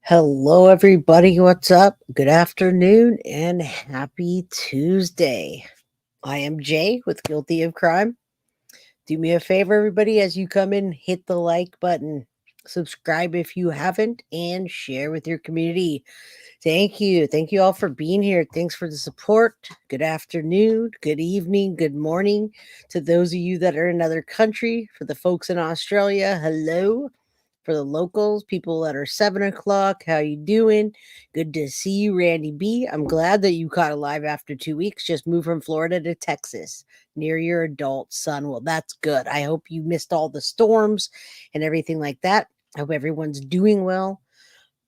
Hello, everybody. What's up? Good afternoon and happy Tuesday. I am Jay with Guilty of Crime. Do me a favor, everybody, as you come in, hit the like button, subscribe if you haven't, and share with your community. Thank you. Thank you all for being here. Thanks for the support. Good afternoon, good evening, good morning to those of you that are in another country. For the folks in Australia, hello. For the locals, people that are 7 o'clock, how you doing? Good to see you, Randy B. I'm glad that you caught alive after 2 weeks. Just moved from Florida to Texas near your adult son. Well, that's good. I hope you missed all the storms and everything like that. I hope everyone's doing well.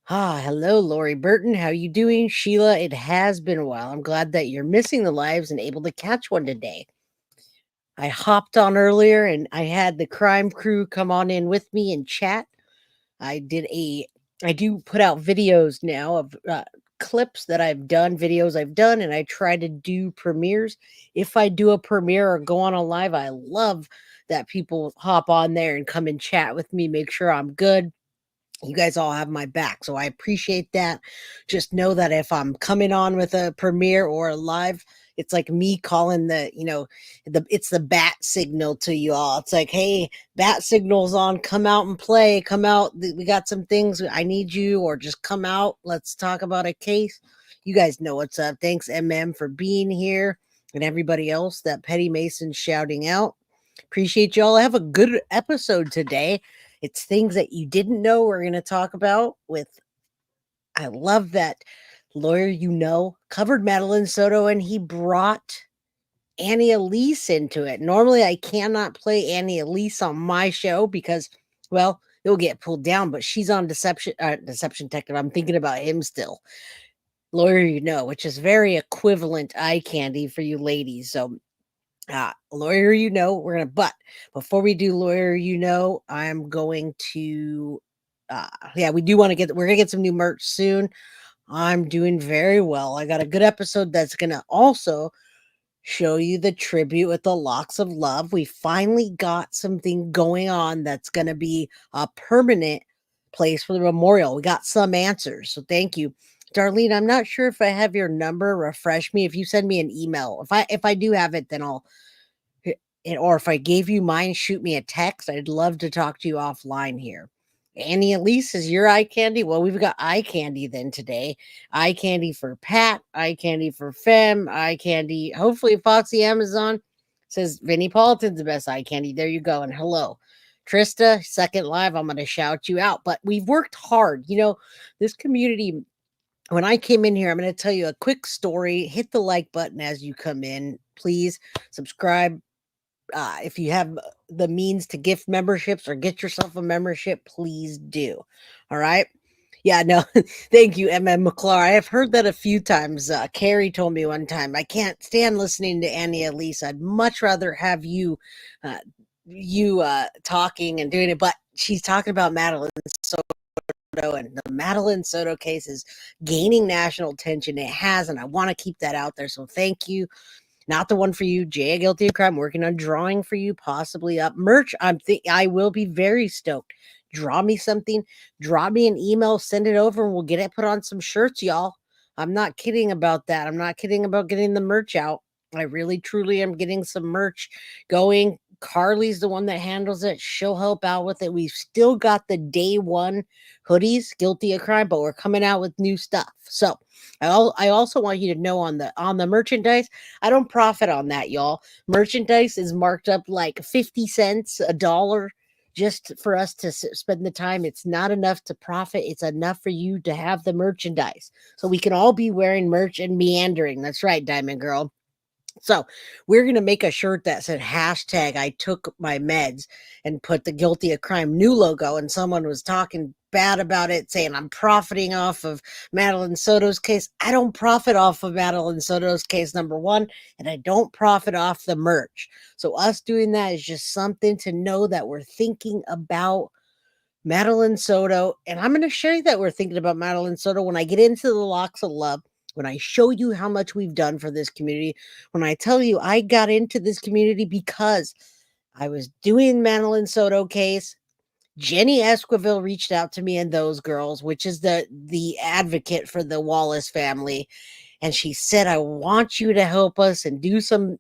Hello, Lori Burton. How you doing? Sheila, it has been a while. I'm glad that you're missing the lives and able to catch one today. I hopped on earlier and I had the crime crew come on in with me and chat. I do put out videos now of clips that I've done, videos I've done, and I try to do premieres. If I do a premiere or go on a live, I love that people hop on there and come and chat with me, make sure I'm good. You guys all have my back, so I appreciate that. Just know that if I'm coming on with a premiere or a live, it's like me calling it's the bat signal to you all. It's like, hey, bat signal's on, come out and play, come out. We got some things, I need you, or just come out. Let's talk about a case. You guys know what's up. Thanks, MM, for being here, and everybody else that Petty Mason's shouting out. Appreciate y'all. I have a good episode today. It's things that you didn't know we're going to talk about with, I love that lawyer, covered Madeline SoDo, and he brought Annie Elise into it. Normally, I cannot play Annie Elise on my show because, well, it'll get pulled down, but she's on Deception Detective. I'm thinking about him still. Lawyer, which is very equivalent eye candy for you ladies. So, lawyer, we're going to, but before we do lawyer, I'm going to, we're going to get some new merch soon. I'm doing very well. I got a good episode that's going to also show you the tribute with the Locks of Love. We finally got something going on that's going to be a permanent place for the memorial. We got some answers. So thank you. Darlene, I'm not sure if I have your number. Refresh me. If you send me an email, if I do have it, then or if I gave you mine, shoot me a text. I'd love to talk to you offline here. Annie Elise is your eye candy. Well, we've got eye candy then today. Eye candy for Pat, eye candy for Fem, eye candy. Hopefully, Foxy Amazon says Vinnie Paulton's the best eye candy. There you go. And hello, Trista, second live. I'm going to shout you out. But we've worked hard. This community, when I came in here, I'm going to tell you a quick story. Hit the like button as you come in. Please subscribe. If you have the means to gift memberships or get yourself a membership, please do. All right. Yeah, no, thank you, MM McClure. I have heard that a few times. Carrie told me one time, I can't stand listening to Annie Elise. I'd much rather have you talking and doing it. But she's talking about Madeline SoDo, and the Madeline SoDo case is gaining national attention. It has, and I want to keep that out there. So thank you. Not the one for you, Jay, Guilty of Crime. Working on drawing for you, possibly up merch. I will be very stoked. Draw me something, drop me an email, send it over, and we'll get it put on some shirts, y'all. I'm not kidding about that. I'm not kidding about getting the merch out. I really truly am getting some merch going. Carly's the one that handles it. She'll help out with it. We've still got the day one hoodies, guilty of crime, but we're coming out with new stuff. So I also want you to know on the merchandise, I don't profit on that, y'all. Merchandise is marked up like 50 cents, a dollar, just for us to spend the time. It's not enough to profit. It's enough for you to have the merchandise. So we can all be wearing merch and meandering. That's right, Diamond Girl. So we're going to make a shirt that said hashtag I took my meds and put the guilty of crime new logo. And someone was talking bad about it, saying I'm profiting off of Madeline SoDo's case. I don't profit off of Madeline SoDo's case, number one, and I don't profit off the merch. So us doing that is just something to know that we're thinking about Meline SoDo. And I'm going to show you that we're thinking about Meline SoDo when I get into the locks of love, when I show you how much we've done for this community, when I tell you I got into this community because I was doing Meline SoDo case. Jenny Esquivel reached out to me and those girls, which is the advocate for the Wallace family, and she said, I want you to help us and do some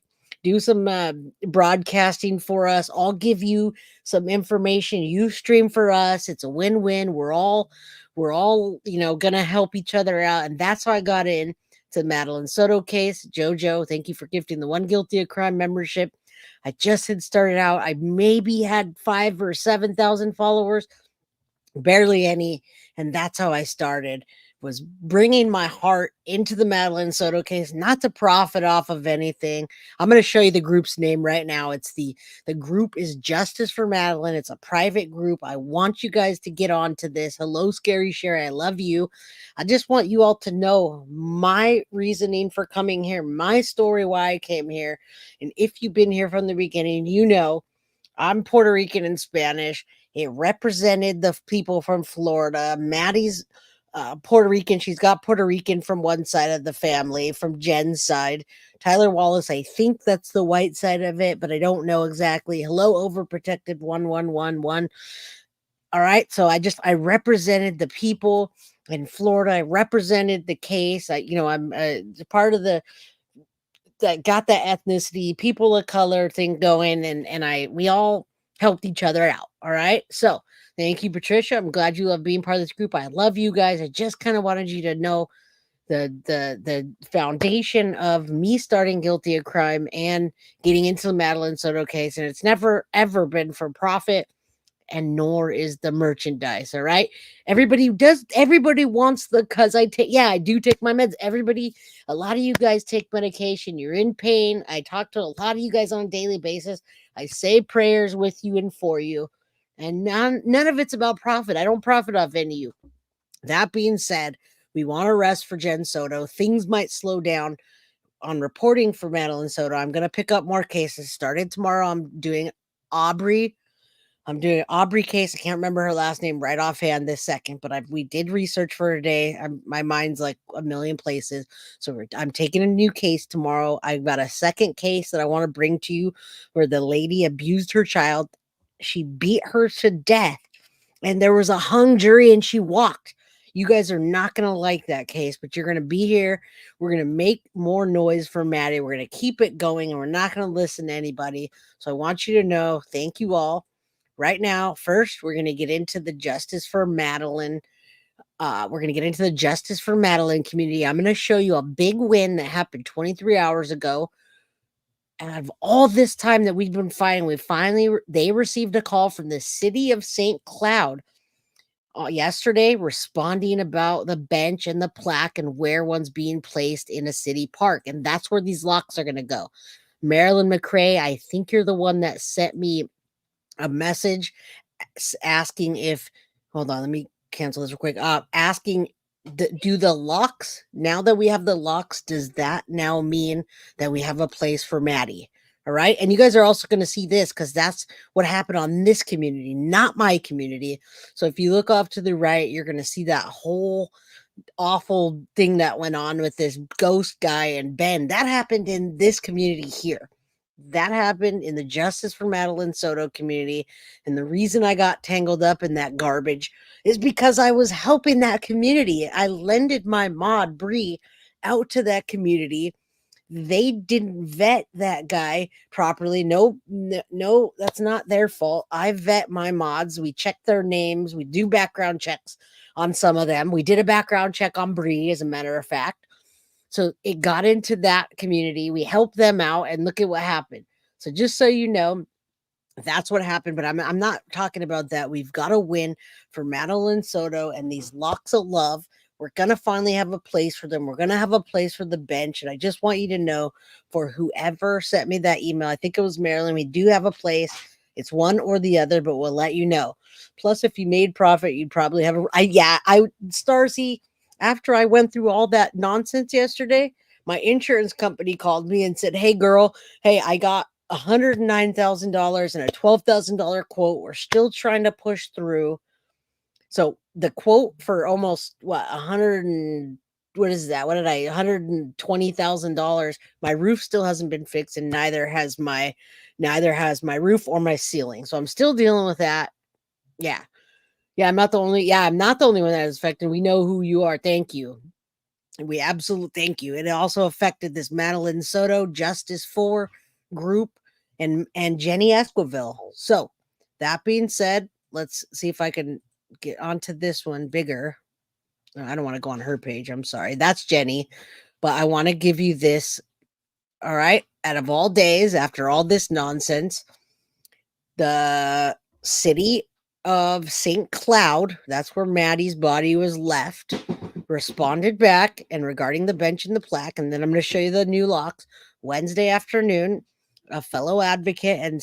broadcasting for us. I'll give you some information. You stream for us. It's a win-win. We're all gonna help each other out. And that's how I got in to Meline SoDo case. Jojo, thank you for gifting the One Guilty of Crime membership. I just had started out. I maybe had 5,000 or 7,000 followers, barely any. And that's how I started, was bringing my heart into the Meline SoDo case, not to profit off of anything. I'm going to show you the group's name right now. It's the group is Justice for Madeline. It's a private group. I want you guys to get on to this. Hello, Scary Sherry. I love you. I just want you all to know my reasoning for coming here, my story, why I came here. And if you've been here from the beginning, you know I'm Puerto Rican and Spanish. It represented the people from Florida. Maddie's Puerto Rican. She's got Puerto Rican from one side of the family, from Jen's side. Tyler Wallace, I think that's the white side of it, but I don't know exactly. Hello, overprotected 1111. All right. So I represented the people in Florida. I represented the case. I'm part of that got that ethnicity, people of color thing going, and we all helped each other out. All right. So thank you, Patricia. I'm glad you love being part of this group. I love you guys. I just kind of wanted you to know the foundation of me starting Guilty of Crime and getting into the Meline SoDo case. And it's never ever been for profit, and nor is the merchandise. All right. Everybody wants cause I do take my meds. A lot of you guys take medication. You're in pain. I talk to a lot of you guys on a daily basis. I say prayers with you and for you. And none of it's about profit. I don't profit off any of you. That being said, we want to rest for Jen SoDo. Things might slow down on reporting for Meline SoDo. I'm going to pick up more cases. Starting tomorrow, I'm doing Aubrey case. I can't remember her last name right offhand this second, but we did research for today. My mind's like a million places. So I'm taking a new case tomorrow. I've got a second case that I want to bring to you where the lady abused her child. She beat her to death, and there was a hung jury, and she walked. You guys are not going to like that case, but you're going to be here. We're going to make more noise for Maddie. We're going to keep it going, and we're not going to listen to anybody. So I want you to know, thank you all. Right now, first, we're going to get into the Justice for Madeline. We're going to get into the Justice for Madeline community. I'm going to show you a big win that happened 23 hours ago. And out of all this time that we've been fighting, they received a call from the city of St. Cloud yesterday, responding about the bench and the plaque and where one's being placed in a city park. And that's where these locks are going to go. Marilyn McRae, I think you're the one that sent me a message asking if, hold on, let me cancel this real quick. Asking, do the locks, now that we have the locks, does that now mean that we have a place for Maddie? All right. And you guys are also going to see this because that's what happened on this community, not my community. So if you look off to the right, you're going to see that whole awful thing that went on with this ghost guy and Ben. That happened in this community here. That happened in the Justice for Meline SoDo community. And the reason I got tangled up in that garbage is because I was helping that community. I lended my mod Bree out to that community. they didn't vet that guy properly. No, that's not their fault. I vet my mods. We check their names. We do background checks on some of them. We did a background check on Bree, as a matter of fact. So it got into that community. We helped them out, and look at what happened. So just so you know, that's what happened. But I'm not talking about that. We've got to win for Madeline SoDo and these locks of love. We're going to finally have a place for them. We're going to have a place for the bench. And I just want you to know, for whoever sent me that email, I think it was Marilyn, we do have a place. It's one or the other, but we'll let you know. Plus, if you made profit, you'd probably have Starsy, after I went through all that nonsense yesterday, my insurance company called me and said, hey, girl, hey, I got $109,000 and a $12,000 quote. We're still trying to push through. So the quote for almost $120,000. My roof still hasn't been fixed, and neither has my roof or my ceiling. So I'm still dealing with that. Yeah. I'm not the only one that is affected. We know who you are. Thank you. We absolutely thank you. It also affected this Madeline SoDo Justice for group and Jenny Esquivel. So that being said, let's see if I can get onto this one bigger. I don't want to go on her page. I'm sorry. That's Jenny. But I want to give you this. All right. Out of all days, after all this nonsense, the city of St. Cloud, that's where Maddie's body was left, responded back and regarding the bench and the plaque. And then I'm going to show you the new locks. Wednesday afternoon, a fellow advocate and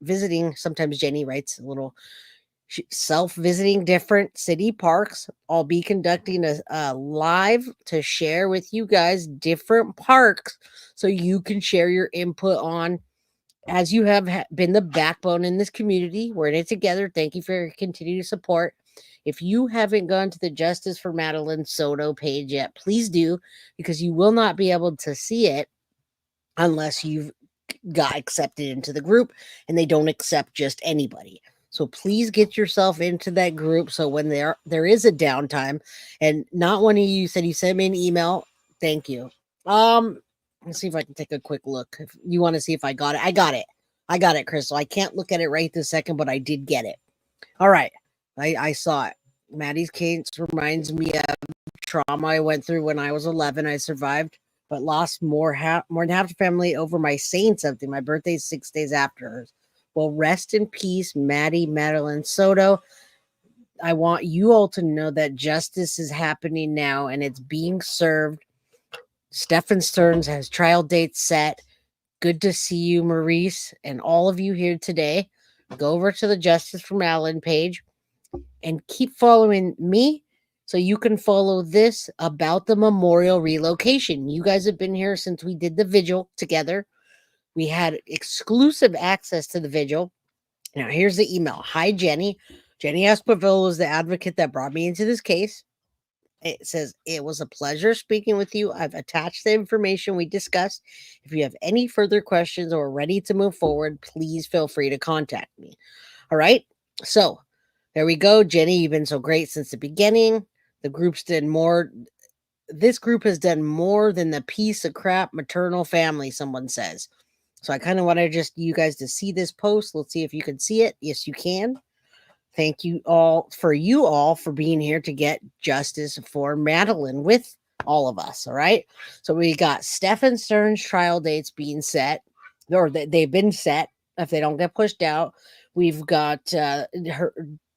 visiting. Sometimes Jenny writes a little self-visiting different city parks. I'll be conducting a live to share with you guys different parks so you can share your input on, as you have been the backbone in this community. We're in it together. Thank you for your continued support. If you haven't gone to the Justice for Madeline SoDo page yet, please do, because you will not be able to see it unless you've got accepted into the group, and they don't accept just anybody. So please get yourself into that group, so when there is a downtime, and not one of you said you sent me an email. Thank you. Let's see if I can take a quick look. If you want to see if I got it, I got it, Crystal. I can't look at it right this second, but I did get it. All right. I saw it. Maddie's case reminds me of trauma I went through when I was 11. I survived, but lost more than half the family over my saying something. My birthday is 6 days after hers. Well, rest in peace, Madeline SoDo. I want you all to know that justice is happening now, and it's being served. Stephen Stearns has trial dates set. Good to see you, Maurice, and all of you here today. Go over to the Justice for Madeline page and keep following me so you can follow this about the memorial relocation. You guys have been here since we did the vigil together. We had exclusive access to the vigil. Now, here's the email. Hi, Jenny. Jenny Esquivel was the advocate that brought me into this case. It says, it was a pleasure speaking with you. I've attached the information we discussed. If you have any further questions or are ready to move forward, please feel free to contact me. All right. So there we go. Jenny, you've been so great since the beginning. The group's done more. This group has done more than the piece of crap maternal family, someone says. So I kind of want you guys to see this post. Let's see if you can see it. Yes, you can. Thank you all for being here to get justice for Madeline with all of us. All right. So we got Stephen Stearns trial dates being set, or they've been set if they don't get pushed out. We've got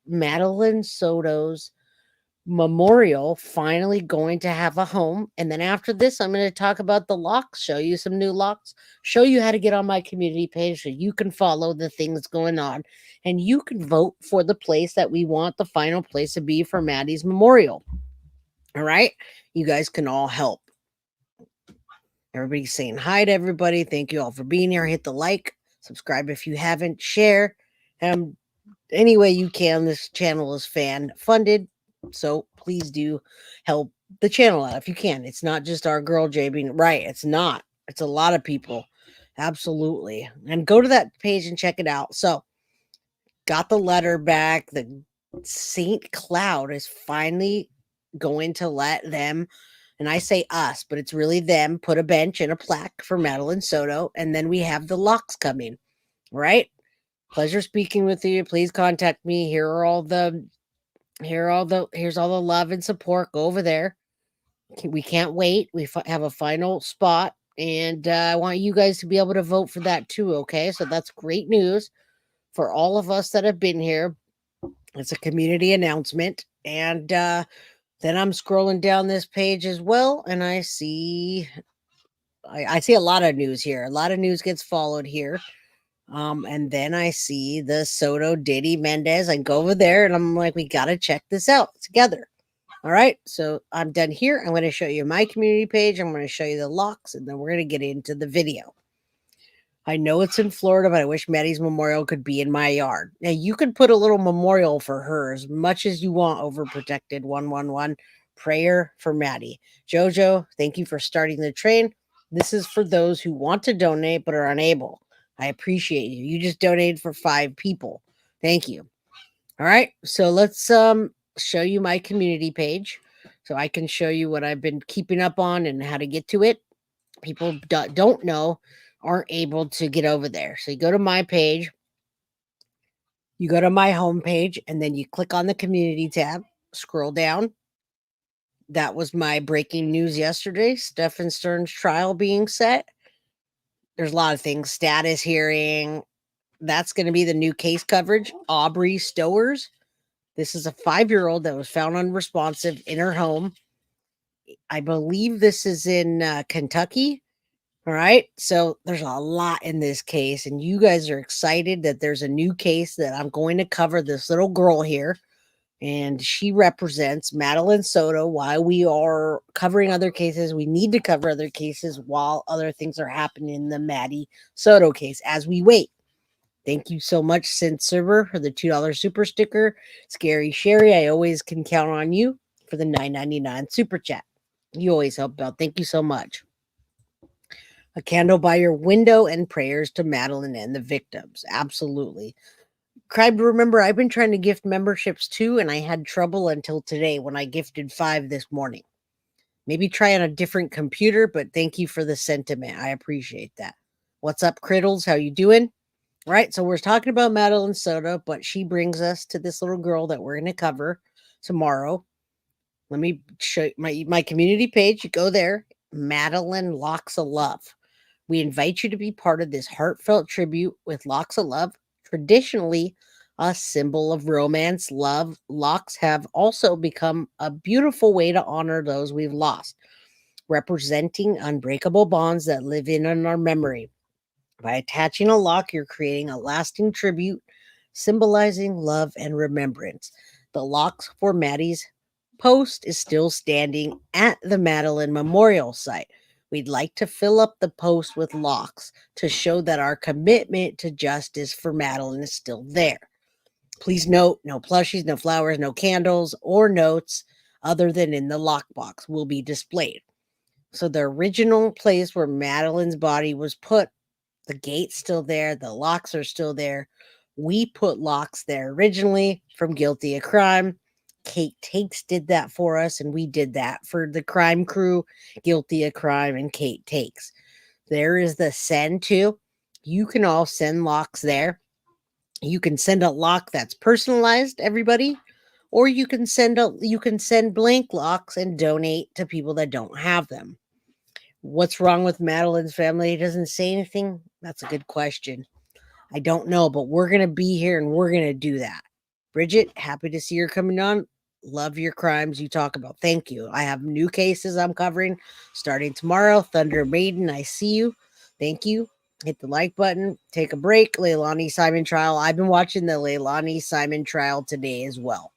Madeline SoDo's memorial finally going to have a home. And then after this, I'm going to talk about the locks, show you some new locks, show you how to get on my community page so you can follow the things going on, and you can vote for the place that we want the final place to be for Maddie's memorial. All right. You guys can all help. Everybody's saying hi to everybody. Thank you all for being here. Hit the like, subscribe if you haven't, share. Any way you can. This channel is fan funded, so please do help the channel out if you can. It's not just our girl Jay being right. It's not. It's a lot of people. Absolutely. And go to that page and check it out. So got the letter back. The St. Cloud is finally going to let them And I say us, but it's really them. Put a bench and a plaque for Madeline SoDo, and then we have the locks coming. Right? Pleasure speaking with you. Please contact me. Here's all the love and support. Go over there. We can't wait. We have a final spot, and I want you guys to be able to vote for that too. Okay, so that's great news for all of us that have been here. It's a community announcement, and then I'm scrolling down this page as well, and I see a lot of news here. A lot of news gets followed here. And then I see the Soto Diddy Mendez. I go over there and I'm like, we gotta check this out together. All right, so I'm done here. I'm going to show you my community page. I'm going to show you the locks, and then we're going to get into the video. I know it's in Florida, but I wish Maddie's memorial could be in my yard. Now, you could put a little memorial for her as much as you want. Overprotected 111 prayer for Maddie. Jojo, thank you for starting the train. This is for those who want to donate but are unable. I appreciate you. You just donated for 5 people. Thank you. All right, so let's show you my community page so I can show you what I've been keeping up on and how to get to it. People don't know, aren't able to get over there. So you go to my page, you go to my home page, and then you click on the community tab, scroll down. That was my breaking news yesterday. Stephen Stern's trial being set. There's a lot of things. Status hearing. That's going to be the new case coverage. Aubrey Stowers. This is a 5-year-old that was found unresponsive in her home. I believe this is in Kentucky. All right. So there's a lot in this case, and you guys are excited that there's a new case that I'm going to cover. This little girl here, and she represents Madeline SoDo. While we are covering other cases, we need to cover other cases while other things are happening in the Maddie SoDo case as we wait. Thank you so much, Synth Server, for the $2 super sticker. Scary Sherry, I always can count on you for the $9.99 super chat. You always help out. Thank you so much. A candle by your window and prayers to Madeline and the victims. Absolutely. Cribe, remember, I've been trying to gift memberships too, and I had trouble until today when I gifted 5 this morning. Maybe try on a different computer, but thank you for the sentiment. I appreciate that. What's up, Criddles? How you doing? Right, so we're talking about Madeline SoDo, but she brings us to this little girl that we're going to cover tomorrow. Let me show you my community page. You go there, Madeline Locks of Love. We invite you to be part of this heartfelt tribute with Locks of Love. Traditionally, a symbol of romance, love, locks have also become a beautiful way to honor those we've lost, representing unbreakable bonds that live in our memory. By attaching a lock, you're creating a lasting tribute, symbolizing love and remembrance. The locks for Maddie's post is still standing at the Madeline Memorial site. We'd like to fill up the post with locks to show that our commitment to justice for Madeline is still there. Please note, no plushies, no flowers, no candles, or notes other than in the lockbox will be displayed. So the original place where Madeline's body was put, the gate's still there. The locks are still there. We put locks there originally from Guilty of Crime. Kate Takes did that for us, and we did that for the crime crew, Guilty of Crime, and Kate Takes. There is the send to. You can all send locks there. You can send a lock that's personalized, everybody, or you can send blank locks and donate to people that don't have them. What's wrong with Madeline's family? It doesn't say anything. That's a good question. I don't know, but we're going to be here and we're going to do that. Bridget, happy to see you're coming on. Love your crimes you talk about. Thank you. I have new cases I'm covering starting tomorrow. Thunder Maiden, I see you. Thank you. Hit the like button. Take a break. Leilani Simon trial. I've been watching the Leilani Simon trial today as well.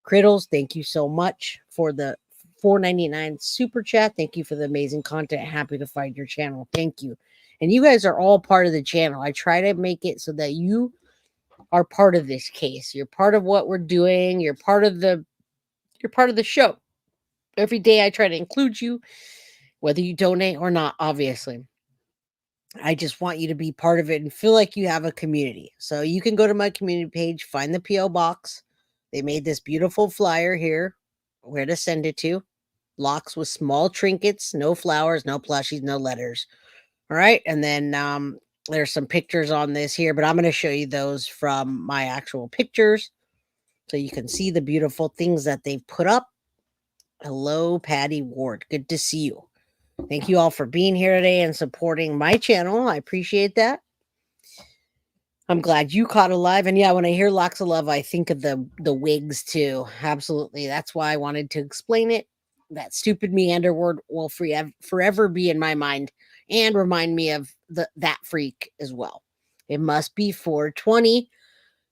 Criddles, thank you so much for the $4.99 super chat. Thank you for the amazing content. Happy to find your channel. Thank you. And you guys are all part of the channel. I try to make it so that you are part of this case. You're part of what we're doing. You're part of the show. Every day I try to include you, whether you donate or not, obviously. I just want you to be part of it and feel like you have a community. So you can go to my community page, find the PO Box. They made this beautiful flyer here, where to send it to. locks with small trinkets, no flowers, no plushies, no letters. All right. And then there's some pictures on this here, but I'm going to show you those from my actual pictures so you can see the beautiful things that they've put up. Hello, Patty Ward. Good to see you. Thank you all for being here today and supporting my channel. I appreciate that. I'm glad you caught alive. And yeah, when I hear locks of love, I think of the wigs too. Absolutely. That's why I wanted to explain it. That stupid meander word will forever be in my mind and remind me of that freak as well. It must be 420.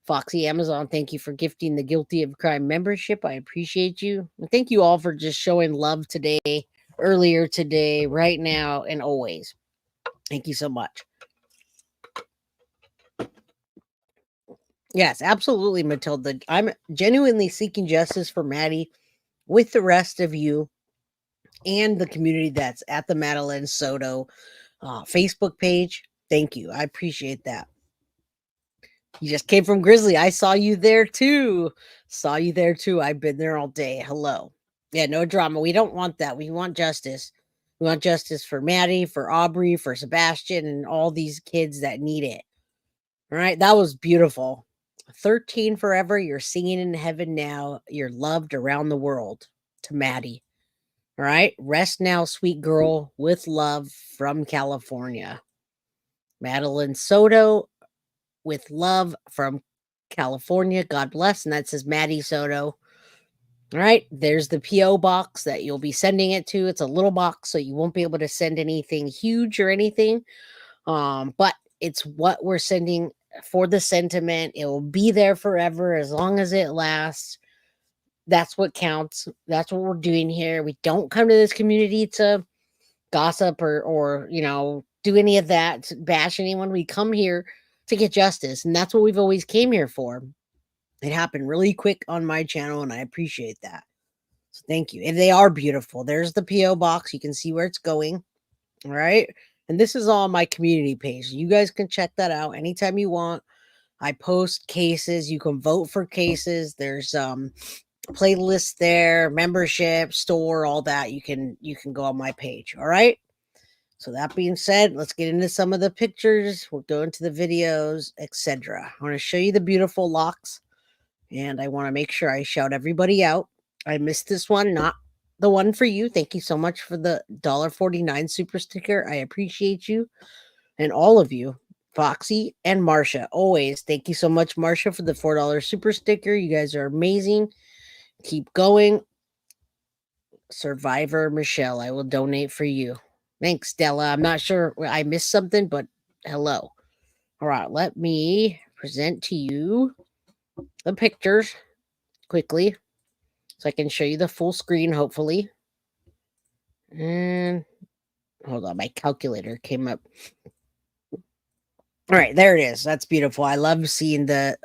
Foxy Amazon, thank you for gifting the Guilty of Crime membership. I appreciate you. And thank you all for just showing love today, earlier today, right now, and always. Thank you so much. Yes, absolutely, Matilda. I'm genuinely seeking justice for Maddie with the rest of you and the community that's at the Madeline SoDo Facebook page. Thank you. I appreciate that. You just came from Grizzly. I saw you there too. Saw you there too. I've been there all day. Hello. Yeah, no drama. We don't want that. We want justice. We want justice for Maddie, for Aubrey, for Sebastian, and all these kids that need it. All right. That was beautiful. 13 forever. You're singing in heaven now. You're loved around the world. To Maddie. All right. Rest now, sweet girl, with love from California. Madeline SoDo, with love from California. God bless. And that says Maddie SoDo. All right. There's the P.O. box that you'll be sending it to. It's a little box, so you won't be able to send anything huge or anything. But it's what we're sending for the sentiment. It will be there forever as long as it lasts. That's what counts. That's what we're doing here. We don't come to this community to gossip or do any of that, to bash anyone. We come here to get justice, and that's what we've always came here for. It happened really quick on my channel, and I appreciate that. So thank you. And they are beautiful. There's the P.O. box. You can see where it's going. All right. And this is all on my community page. You guys can check that out anytime you want. I post cases. You can vote for cases. There's playlist there, membership, store, all that. You can go on my page. All right. So that being said, let's get into some of the pictures. We'll go into the videos, etc. I want to show you the beautiful locks, and I want to make sure I shout everybody out. I missed this one, not the one for you. Thank you so much for the $1.49 super sticker. I appreciate you and all of you. Foxy and Marsha, always. Thank you so much, Marsha, for the $4 super sticker. You guys are amazing. Keep going. Survivor Michelle, I will donate for you. Thanks, Stella. I'm not sure I missed something, but hello. All right, let me present to you the pictures quickly so I can show you the full screen, hopefully. And hold on, my calculator came up. All right, there it is. That's beautiful. I love seeing the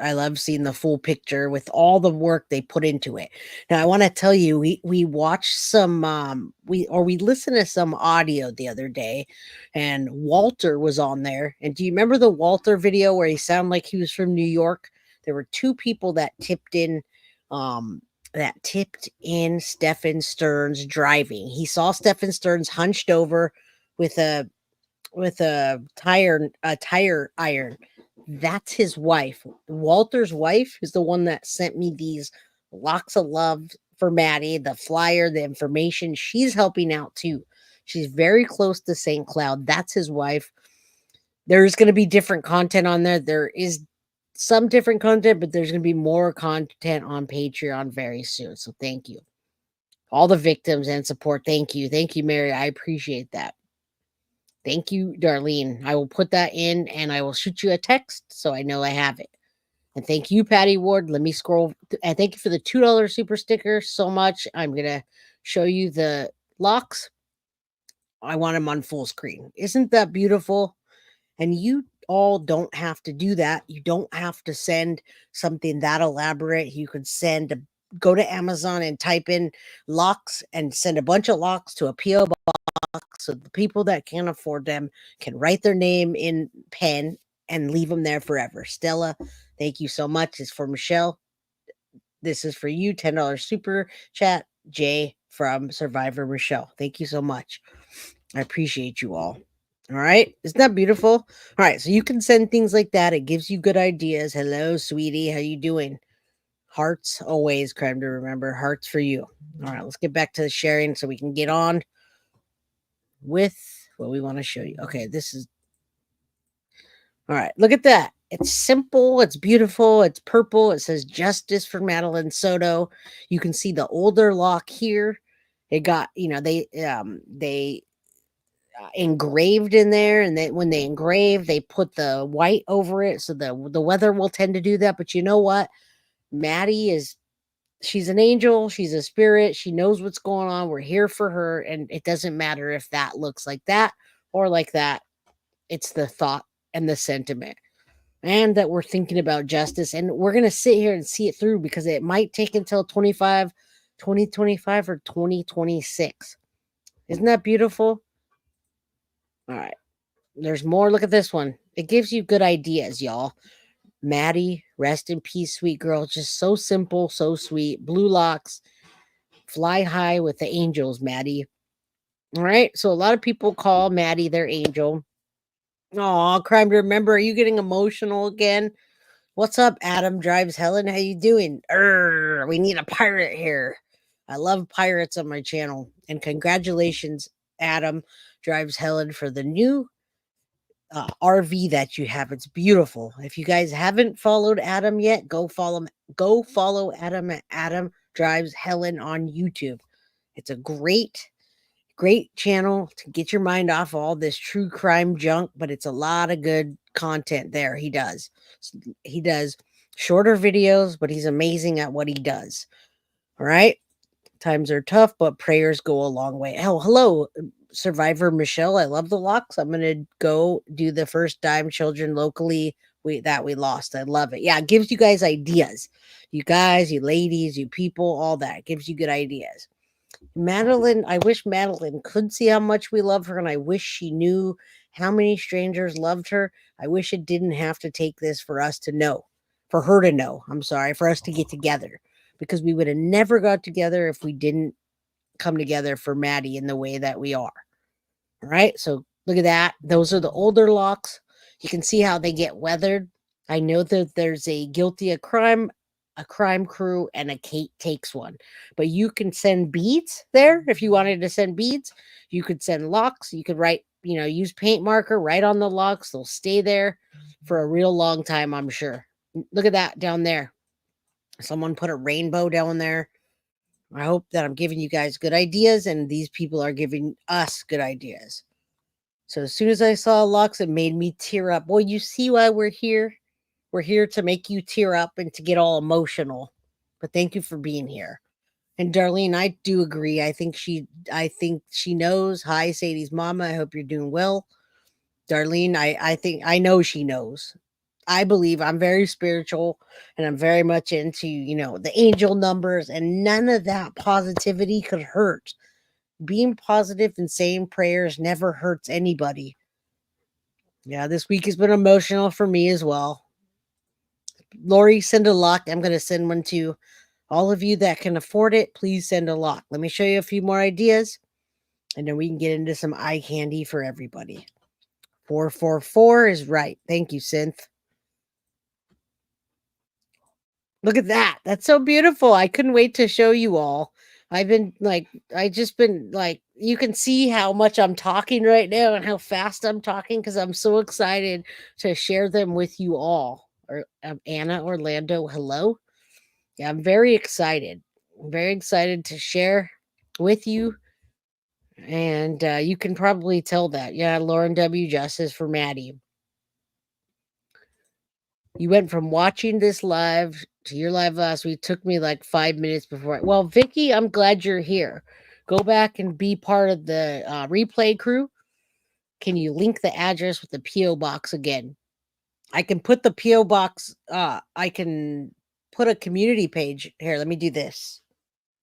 full picture with all the work they put into it. Now, I want to tell you, we watched some we listened to some audio the other day, and Walter was on there. And do you remember the Walter video where he sounded like he was from New York? There were two people that tipped in Stephen Stearns driving. He saw Stephen Stearns hunched over with a tire iron. That's his wife. Walter's wife is the one that sent me these locks of love for Maddie, the flyer, the information. She's helping out too. She's very close to St. Cloud. That's his wife. There's going to be different content on there. There is some different content, but there's going to be more content on Patreon very soon. So thank you. All the victims and support. Thank you. Thank you, Mary. I appreciate that. Thank you, Darlene. I will put that in and I will shoot you a text so I know I have it. And thank you, Patty Ward. Let me scroll. And thank you for the $2 super sticker so much. I'm going to show you the locks. I want them on full screen. Isn't that beautiful? And you all don't have to do that. You don't have to send something that elaborate. You could go to Amazon and type in locks and send a bunch of locks to a P.O. box so the people that can't afford them can write their name in pen and leave them there forever. Stella, thank you so much. It's for Michelle. This is for you. $10 super chat. Jay, from Survivor Michelle. Thank you so much. I appreciate you all. All right. Isn't that beautiful? All right. So you can send things like that. It gives you good ideas. Hello, sweetie. How you doing? Hearts always, crime to remember. Hearts for you. All right. Let's get back to the sharing so we can get on with what we want to show you. Okay. This is all right. Look at that. It's simple. It's beautiful. It's purple. It says justice for Madeline Soto. You can see the older lock here. It got, they engraved in there, and when they engrave, they put the white over it, so the weather will tend to do that. But you know what? Maddie she's an angel, she's a spirit, she knows what's going on. We're here for her, and it doesn't matter if that looks like that or like that. It's the thought and the sentiment, and that we're thinking about justice, and we're going to sit here and see it through, because it might take until 2025 or 2026. Isn't that beautiful? All right. There's more. Look at this one. It gives you good ideas, y'all. Maddie, rest in peace, sweet girl. Just so simple, so sweet. Blue locks, fly high with the angels, Maddie. All right. So a lot of people call Maddie their angel. Oh, crime to remember. Are you getting emotional again? What's up, Adam Drives Helen? How you doing? We need a pirate here. I love pirates on my channel. And congratulations, Adam Drives Helen, for the new RV that you have. It's beautiful. If you guys haven't followed Adam yet, go follow him. Go follow Adam at Adam Drives Helen on YouTube. It's a great channel to get your mind off all this true crime junk, but it's a lot of good content there. He does shorter videos, but he's amazing at what he does. All right. Times are tough, but prayers go a long way. Oh, hello, Survivor Michelle. I love the locks. I'm gonna go do the first dime children locally we lost. I love it. Yeah, it gives you guys ideas. You guys, you ladies, you people, all that. It gives you good ideas. Madeline, I wish Madeline could see how much we love her, and I wish she knew how many strangers loved her. I wish it didn't have to take this for us to know, for her to know. I'm sorry, for us to get together, because we would have never got together if we didn't come together for Maddie in the way that we are. All right. So look at that. Those are the older locks. You can see how they get weathered. I know that there's a guilty of crime, a crime crew, and a Kate takes one. But you can send beads there if you wanted to send beads. You could send locks. You could write, use paint marker, write on the locks. They'll stay there for a real long time, I'm sure. Look at that down there. Someone put a rainbow down there. I hope that I'm giving you guys good ideas, and these people are giving us good ideas. So as soon as I saw locks, it made me tear up. Boy, you see why we're here? We're here to make you tear up and to get all emotional. But thank you for being here. And Darlene, I do agree. I think she knows. Hi, Sadie's mama. I hope you're doing well. Darlene, I know she knows. I believe I'm very spiritual, and I'm very much into, the angel numbers, and none of that positivity could hurt. Being positive and saying prayers never hurts anybody. Yeah, this week has been emotional for me as well. Lori, send a lock. I'm going to send one to all of you that can afford it. Please send a lock. Let me show you a few more ideas, and then we can get into some eye candy for everybody. 444 is right. Thank you, Synth. Look at that. That's so beautiful. I couldn't wait to show you all. You can see how much I'm talking right now and how fast I'm talking, because I'm so excited to share them with you all. Anna Orlando, hello. Yeah, I'm very excited. I'm very excited to share with you. And you can probably tell that. Yeah, Lauren W. Justice for Maddie. You went from watching this live to your live last week. Took me like 5 minutes before. Well, Vicky, I'm glad you're here. Go back and be part of the replay crew. Can you link the address with the PO box again? I can put the PO box. I can put a community page here. Let me do this.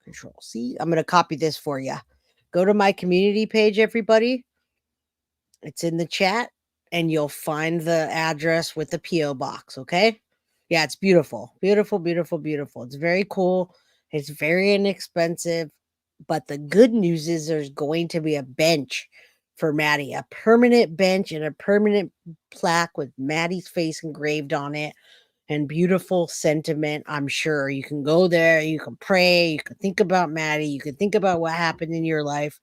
Control C. I'm going to copy this for you. Go to my community page, everybody. It's in the chat, and you'll find the address with the PO box. Okay. Yeah, it's beautiful. Beautiful, beautiful, beautiful. It's very cool. It's very inexpensive. But the good news is there's going to be a bench for Maddie, a permanent bench and a permanent plaque with Maddie's face engraved on it and beautiful sentiment. I'm sure you can go there, you can pray, you can think about Maddie, you can think about what happened in your life.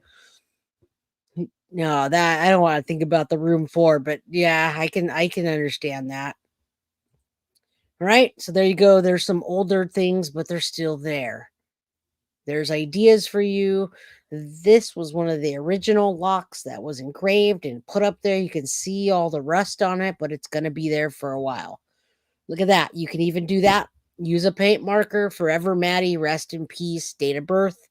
No, that I don't want to think about the room 4, but yeah, I can understand that. All right, so there you go. There's some older things, but they're still there. There's ideas for you. This was one of the original locks that was engraved and put up there. You can see all the rust on it, but it's going to be there for a while. Look at that. You can even do that. Use a paint marker. Forever Maddie, rest in peace, date of birth.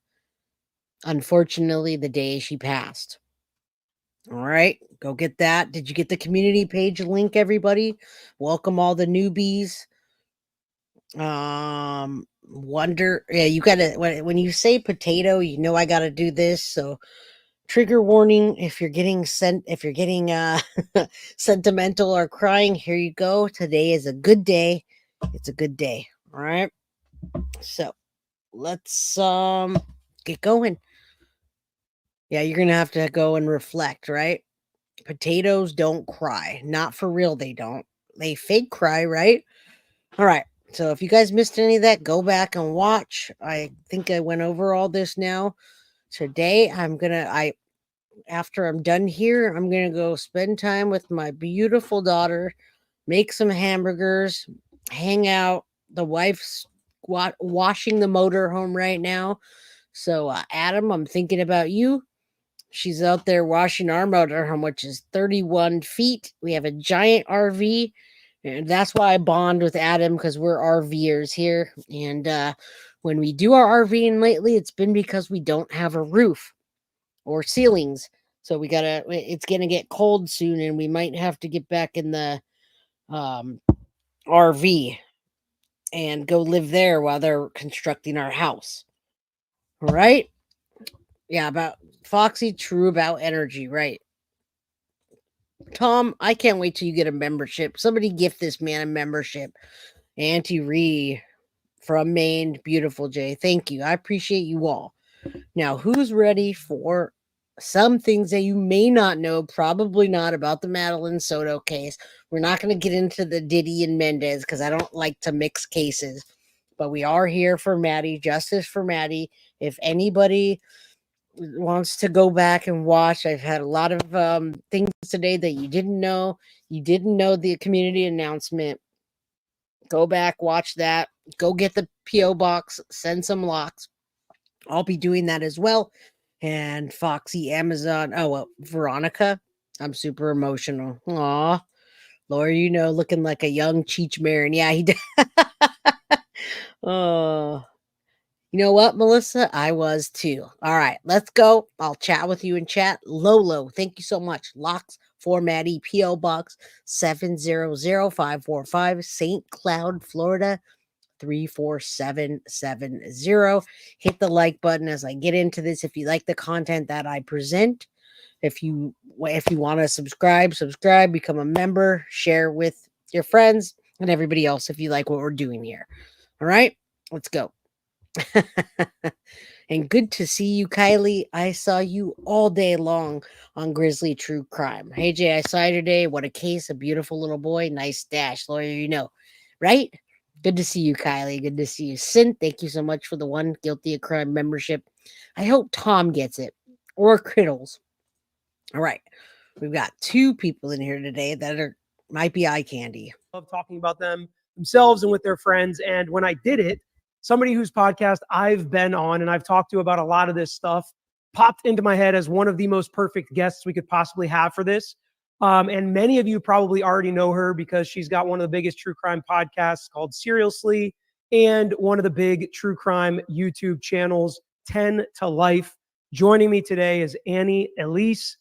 Unfortunately, the day she passed. All right, go get that. Did you get the community page link, everybody? Welcome all the newbies. Wonder, yeah, you gotta, when you say potato, you know I gotta do this. So trigger warning if you're getting sentimental or crying, here you go. Today is a good day. It's a good day. All right, so let's get going. Yeah, you're gonna have to go and reflect, right? Potatoes don't cry. Not for real, they don't. They fake cry, right? All right. So if you guys missed any of that, go back and watch. I think I went over all this now. Today after I'm done here, I'm gonna go spend time with my beautiful daughter, make some hamburgers, hang out. The wife's washing the motor home right now. So Adam, I'm thinking about you. She's out there washing our motorhome, which is 31 feet. We have a giant RV. And that's why I bond with Adam, because we're RVers here. And when we do our RVing lately, it's been because we don't have a roof or ceilings. So it's going to get cold soon, and we might have to get back in the RV and go live there while they're constructing our house. All right? Yeah, about Foxy, true about energy, right? Tom, I can't wait till you get a membership. Somebody gift this man a membership. Auntie Ree from Maine, beautiful Jay. Thank you. I appreciate you all. Now, who's ready for some things that you may not know, probably not, about the Madeline SoDo case? We're not going to get into the Diddy and Mendez because I don't like to mix cases, but we are here for Maddie, justice for Maddie. If anybody wants to go back and watch, I've had a lot of things today that you didn't know. You didn't know the community announcement. Go back, watch that. Go get the PO box, send some locks. I'll be doing that as well. And Foxy, Amazon. Oh, well, Veronica. I'm super emotional. Aw. Laura, looking like a young Cheech Marin. Yeah, he did. Oh. You know what, Melissa? I was too. All right, let's go. I'll chat with you in chat. Lolo, thank you so much. Locks for Maddie, P.O. Box 700545, St. Cloud, Florida 34770. Hit the like button as I get into this if you like the content that I present. If you want to subscribe, become a member, share with your friends and everybody else if you like what we're doing here. All right, let's go. And good to see you, Kylie. I saw you all day long on Grizzly True Crime. Hey, Jay, I saw you today. What a case. A beautiful little boy. Nice stash. Lawyer, right? Good to see you, Kylie. Good to see you. Sin, thank you so much for the one Guilty of Crime membership. I hope Tom gets it, or Criddles. All right. We've got 2 people in here today that might be eye candy. Love talking about them themselves and with their friends. And when I did it, somebody whose podcast I've been on and I've talked to about a lot of this stuff popped into my head as one of the most perfect guests we could possibly have for this. And many of you probably already know her because she's got one of the biggest true crime podcasts called Seriously and one of the big true crime YouTube channels, 10 to Life. Joining me today is Annie Elise.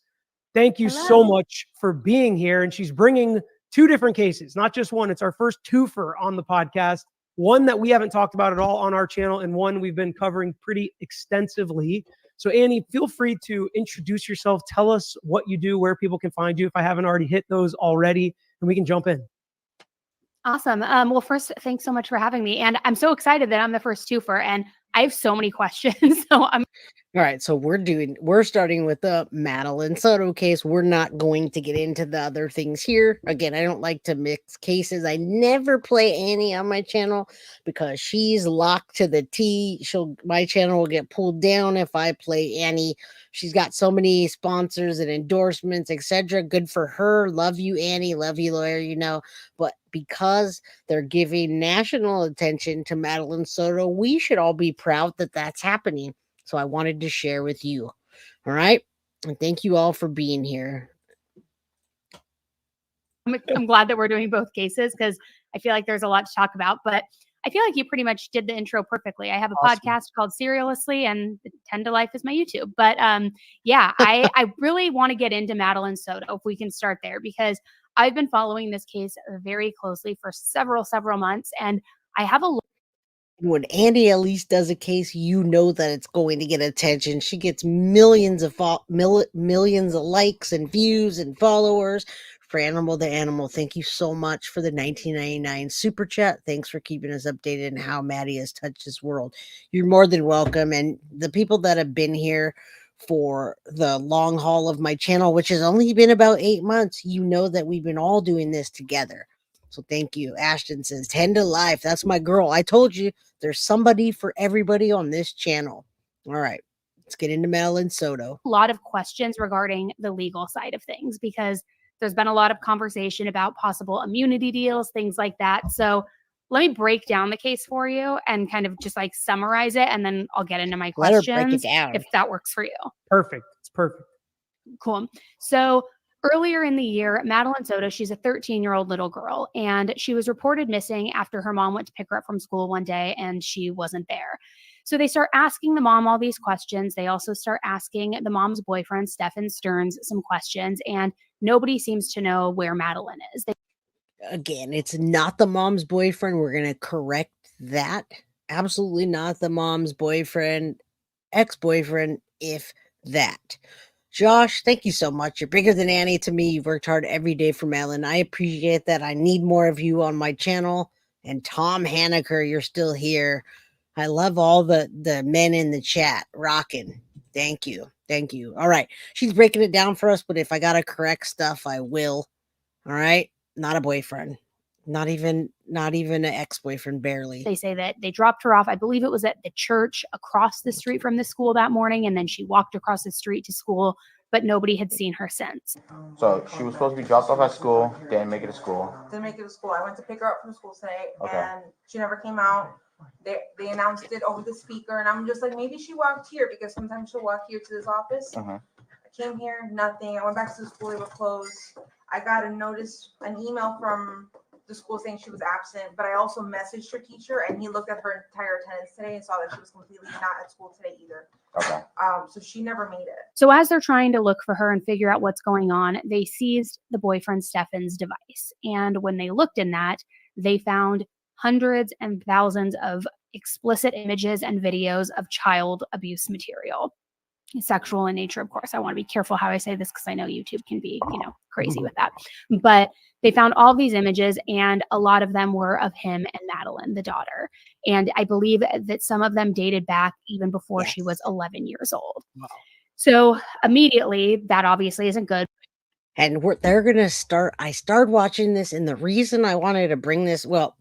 Thank you so much for being here. And she's bringing 2 different cases, not just one. It's our first twofer on the podcast. One that we haven't talked about at all on our channel, and one we've been covering pretty extensively. So Annie, feel free to introduce yourself. Tell us what you do, where people can find you, if I haven't already hit those already, and we can jump in. Awesome. Well, first, thanks so much for having me. And I'm so excited that I'm the first twofer. And I have so many questions. So I'm All right, so we're starting with the Madeline SoDo case. We're not going to get into the other things here. Again, I don't like to mix cases. I never play Annie on my channel because she's locked to the T. My channel will get pulled down if I play Annie. She's got so many sponsors and endorsements, etc. Good for her. Love you, Annie. Love you, lawyer, But because they're giving national attention to Madeline SoDo, we should all be proud that that's happening. So I wanted to share with you. All right. And thank you all for being here. I'm glad that we're doing both cases because I feel like there's a lot to talk about. But I feel like you pretty much did the intro perfectly. I have a podcast called Serialously, and 10 to Life is my YouTube. But yeah, I really want to get into Madeline SoDo, if we can start there, because I've been following this case very closely for several months. And I have a when Andy Elise does a case, you know that it's going to get attention. She gets millions of millions of likes and views and followers. For Animal to Animal, thank you so much for the 1999 super chat. Thanks for keeping us updated on how Maddie has touched this world. You're more than welcome. And the people that have been here for the long haul of my channel, which has only been about 8 months, you know that we've been all doing this together. So thank you. Ashton says 10 to Life. That's my girl. I told you there's somebody for everybody on this channel. All right, let's get into Meline SoDo. A lot of questions regarding the legal side of things because there's been a lot of conversation about possible immunity deals, things like that. So let me break down the case for you and kind of just like summarize it, and then I'll get into my questions. Let her break it down. If that works for you. Perfect. It's perfect. Cool. So earlier in the year, Madeline SoDo, she's a 13-year-old little girl, and she was reported missing after her mom went to pick her up from school one day and she wasn't there. So they start asking the mom all these questions. They also start asking the mom's boyfriend, Stephen Stearns, some questions, and nobody seems to know where Madeline is. Again, it's not the mom's boyfriend. We're going to correct that. Absolutely not the mom's boyfriend, ex-boyfriend, if that. Josh, thank you so much. You're bigger than Annie to me. You've worked hard every day for Madeline. I appreciate that. I need more of you on my channel. And Tom Haneker, you're still here. I love all the men in the chat rocking. Thank you. Thank you. All right. She's breaking it down for us, but if I got to correct stuff, I will. All right. Not a boyfriend. Not even an ex-boyfriend, barely. They say that they dropped her off. I believe it was at the church across the street from the school that morning. And then she walked across the street to school, but nobody had seen her since. So she was supposed to be dropped off at school, didn't make it to school. Didn't make it to school. I went to pick her up from school today, and she never came out. They announced it over the speaker, and I'm just like, maybe she walked here, because sometimes she'll walk here to this office. I came here, nothing. I went back to the school, they were closed. I got a notice, an email from the school saying she was absent, but I also messaged her teacher, and he looked at her entire attendance today and saw that she was completely not at school today either. Okay. So she never made it. So as they're trying to look for her and figure out what's going on, they seized the boyfriend Stefan's device. And when they looked in that, they found hundreds and thousands of explicit images and videos of child abuse material. Sexual in nature, of course. I want to be careful how I say this because I know YouTube can be, crazy with that. But they found all these images, and a lot of them were of him and Madeline, the daughter. And I believe that some of them dated back even before she was 11 years old. Wow. So immediately, that obviously isn't good. And they're going to start. I started watching this, and the reason I wanted to bring this, well,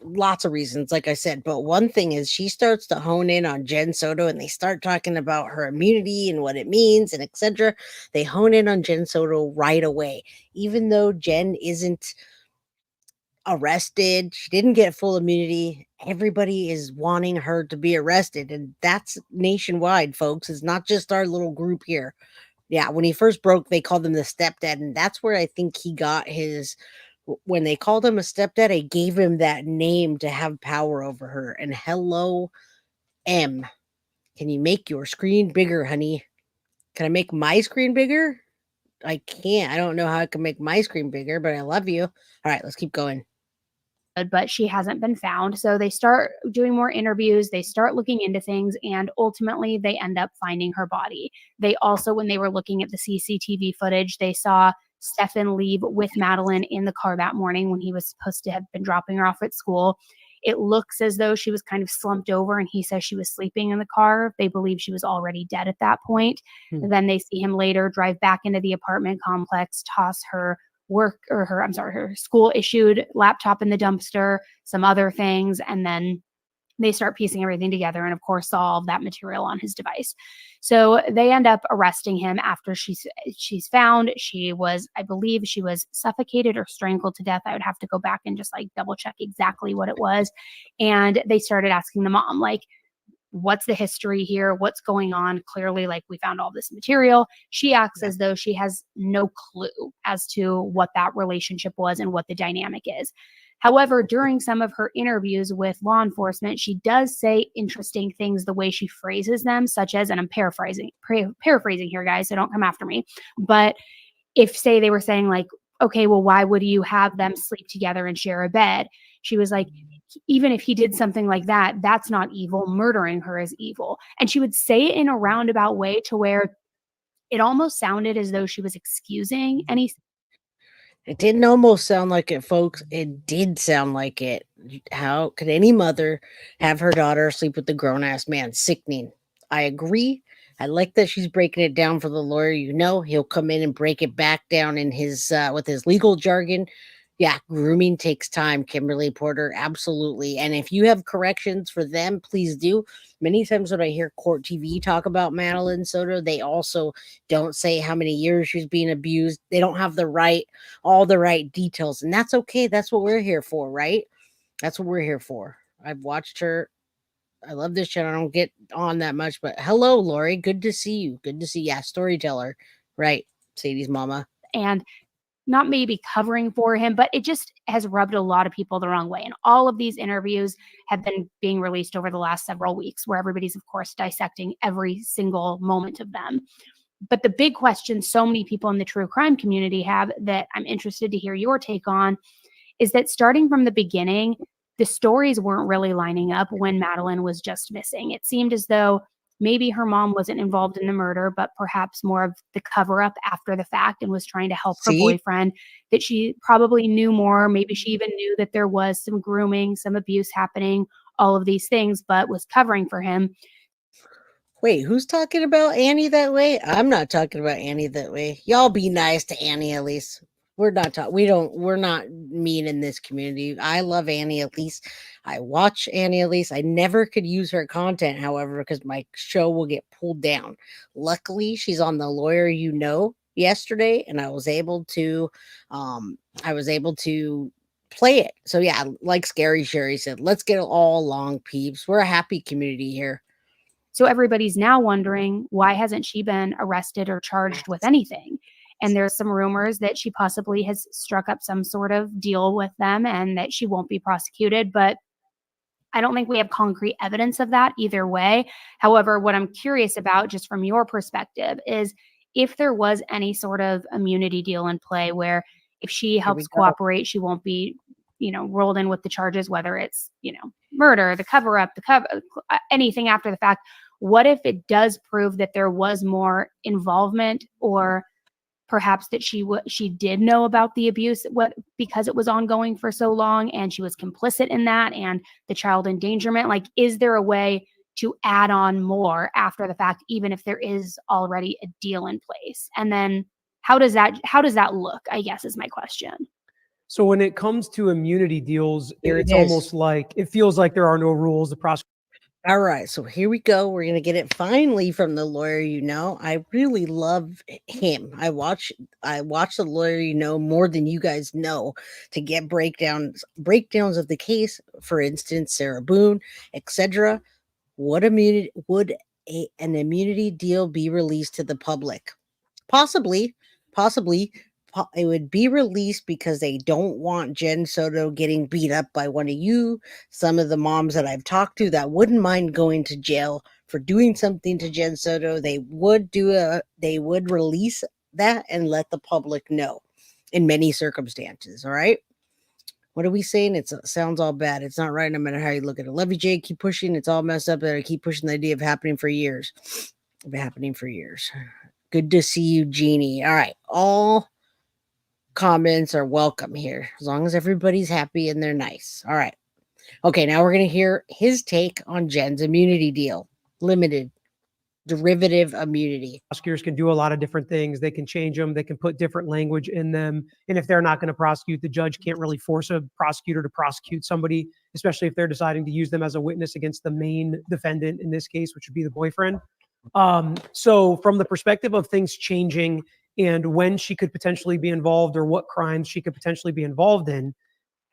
lots of reasons, like I said, but one thing is she starts to hone in on Jen SoDo, and they start talking about her immunity and what it means and etc. They hone in on Jen SoDo right away, even though Jen isn't arrested. She didn't get full immunity. Everybody is wanting her to be arrested, and that's nationwide, folks. It's not just our little group here. Yeah, when he first broke, they called him the stepdad, and that's where I think he got his. When they called him a stepdad, I gave him that name to have power over her. And hello, M. Can you make your screen bigger, honey? Can I make my screen bigger? I can't. I don't know how I can make my screen bigger, but I love you. All right, let's keep going. But she hasn't been found. So they start doing more interviews. They start looking into things, and ultimately they end up finding her body. They also, when they were looking at the CCTV footage, they saw Stefan leave with Madeline in the car that morning when he was supposed to have been dropping her off at school. It looks as though she was kind of slumped over, and he says she was sleeping in the car. They believe she was already dead at that point. Then they see him later drive back into the apartment complex, toss her her school issued laptop in the dumpster, some other things, and then they start piecing everything together and of course saw all of that material on his device. So they end up arresting him after she's found. I believe she was suffocated or strangled to death. I would have to go back and just like double check exactly what it was. And they started asking the mom, like, what's the history here? What's going on? Clearly, like, we found all this material. She acts as though she has no clue as to what that relationship was and what the dynamic is. However, during some of her interviews with law enforcement, she does say interesting things the way she phrases them, such as, and I'm paraphrasing here, guys, so don't come after me. But if, say, they were saying like, okay, well, why would you have them sleep together and share a bed? She was like, even if he did something like that, that's not evil. Murdering her is evil. And she would say it in a roundabout way to where it almost sounded as though she was excusing any. It didn't almost sound like it, folks. It did sound like it. How could any mother have her daughter sleep with a grown-ass man? Sickening. I agree. I like that she's breaking it down for the lawyer. He'll come in and break it back down in his with his legal jargon. Yeah, grooming takes time, Kimberly Porter. Absolutely. And if you have corrections for them, please do. Many times when I hear Court TV talk about Madeline SoDo, they also don't say how many years she's being abused. They don't have all the right details. And that's okay. That's what we're here for, right? That's what we're here for. I've watched her. I love this channel. I don't get on that much, but hello, Lori. Good to see you. Good to see you. Yeah, storyteller. Right. Sadie's mama. And not maybe covering for him, but it just has rubbed a lot of people the wrong way. And all of these interviews have been being released over the last several weeks, where everybody's, of course, dissecting every single moment of them. But the big question so many people in the true crime community have, that I'm interested to hear your take on, is that starting from the beginning, the stories weren't really lining up when Madeline was just missing. It seemed as though maybe her mom wasn't involved in the murder, but perhaps more of the cover up after the fact and was trying to help her boyfriend, that she probably knew more. Maybe she even knew that there was some grooming, some abuse happening, all of these things, but was covering for him. Wait, who's talking about Annie that way? I'm not talking about Annie that way. Y'all be nice to Annie at least. We're not mean in this community. I love Annie Elise. I watch Annie Elise. I never could use her content, however, because my show will get pulled down. Luckily, she's on The Lawyer yesterday, and I was able to play it. So yeah, like Scary Sherry said, let's get all along, peeps. We're a happy community here. So everybody's now wondering, why hasn't she been arrested or charged with anything? And there's some rumors that she possibly has struck up some sort of deal with them and that she won't be prosecuted. But I don't think we have concrete evidence of that either way. However, what I'm curious about, just from your perspective, is if there was any sort of immunity deal in play where if she helps cooperate, she won't be, rolled in with the charges, whether it's, murder, the cover up, anything after the fact. What if it does prove that there was more involvement, or perhaps that she did know about the abuse because it was ongoing for so long and she was complicit in that, and the child endangerment? Like, is there a way to add on more after the fact, even if there is already a deal in place? And then how does that look, I guess, is my question. So when it comes to immunity deals, it's almost like it feels like there are no rules. The prosecutor. All right, so here we go. We're going to get it finally from The Lawyer. I really love him. I watch The Lawyer more than you guys know, to get breakdowns of the case. For instance, Sarah Boone, etc. Would an immunity deal be released to the public? Possibly. It would be released because they don't want Jen SoDo getting beat up by one of you. Some of the moms that I've talked to that wouldn't mind going to jail for doing something to Jen SoDo, they would release that and let the public know in many circumstances. All right. What are we saying? It sounds all bad. It's not right no matter how you look at it. Love you, Jay. Keep pushing. It's all messed up that I keep pushing the idea of happening for years. Good to see you, Jeannie. All right. All comments are welcome here, as long as everybody's happy and they're nice. All right. Okay, now we're going to hear his take on Jen's immunity deal. Limited derivative immunity. Prosecutors can do a lot of different things. They can change them. They can put different language in them. And if they're not going to prosecute, the judge can't really force a prosecutor to prosecute somebody, especially if they're deciding to use them as a witness against the main defendant in this case, which would be the boyfriend. So from the perspective of things changing and when she could potentially be involved or what crimes she could potentially be involved in,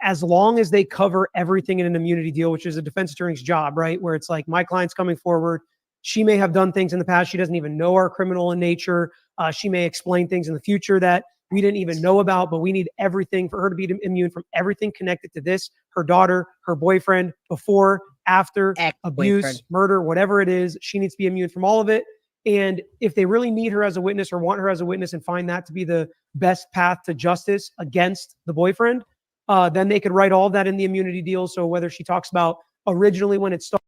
as long as they cover everything in an immunity deal, which is a defense attorney's job, right? Where it's like, my client's coming forward. She may have done things in the past she doesn't even know are criminal in nature. She may explain things in the future that we didn't even know about, but we need everything for her to be immune from everything connected to this, her daughter, her boyfriend, before, after, abuse, murder, whatever it is. She needs to be immune from all of it. And if they really need her as a witness or want her as a witness and find that to be the best path to justice against the boyfriend, then they could write all of that in the immunity deal. So whether she talks about originally when it started,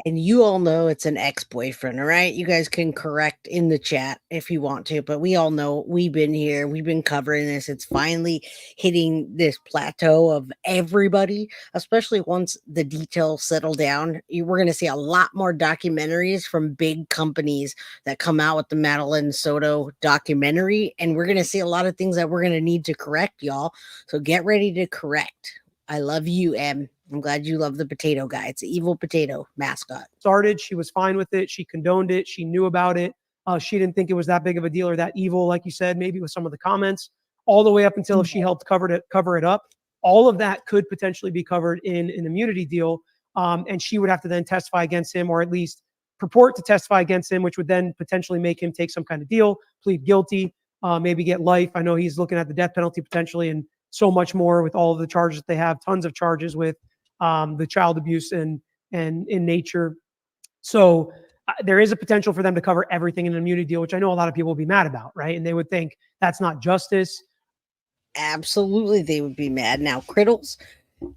and you all know it's an ex-boyfriend, all right? You guys can correct in the chat if you want to, but we all know, we've been here, we've been covering this. It's finally hitting this plateau of everybody, especially once the details settle down. We're going to see a lot more documentaries from big companies that come out with the Madeline SoDo documentary, and we're going to see a lot of things that we're going to need to correct, y'all. So get ready to correct. I love you, Em. I'm glad you love the potato guy. It's an evil potato mascot. She was fine with it. She condoned it. She knew about it. She didn't think it was that big of a deal or that evil, like you said, maybe with some of the comments, all the way up until if she helped cover it up. All of that could potentially be covered in an immunity deal. And she would have to then testify against him, or at least purport to testify against him, which would then potentially make him take some kind of deal, plead guilty, maybe get life. I know he's looking at the death penalty potentially and so much more with all of the charges that they have, tons of charges with the child abuse and in nature. So there is a potential for them to cover everything in an immunity deal, which I know a lot of people will be mad about, right? And they would think that's not justice. Absolutely, they would be mad. Now, Criddles,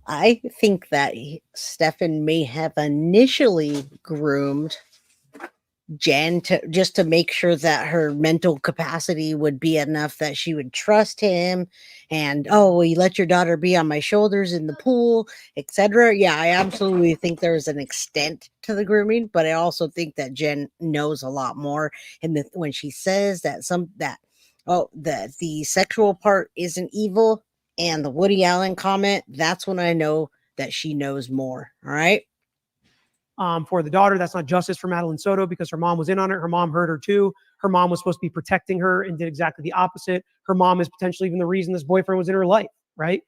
I think that Stefan may have initially groomed Jen to make sure that her mental capacity would be enough that she would trust him, and well, you let your daughter be on my shoulders in the pool, etc. Yeah, I absolutely think there's an extent to the grooming, but I also think that Jen knows a lot more. And when she says that the sexual part isn't evil, and the Woody Allen comment, that's when I know that she knows more. All right. For the daughter, that's not justice for Madeline SoDo because her mom was in on it. Her mom heard her too. Her mom was supposed to be protecting her and did exactly the opposite. Her mom is potentially even the reason this boyfriend was in her life, right?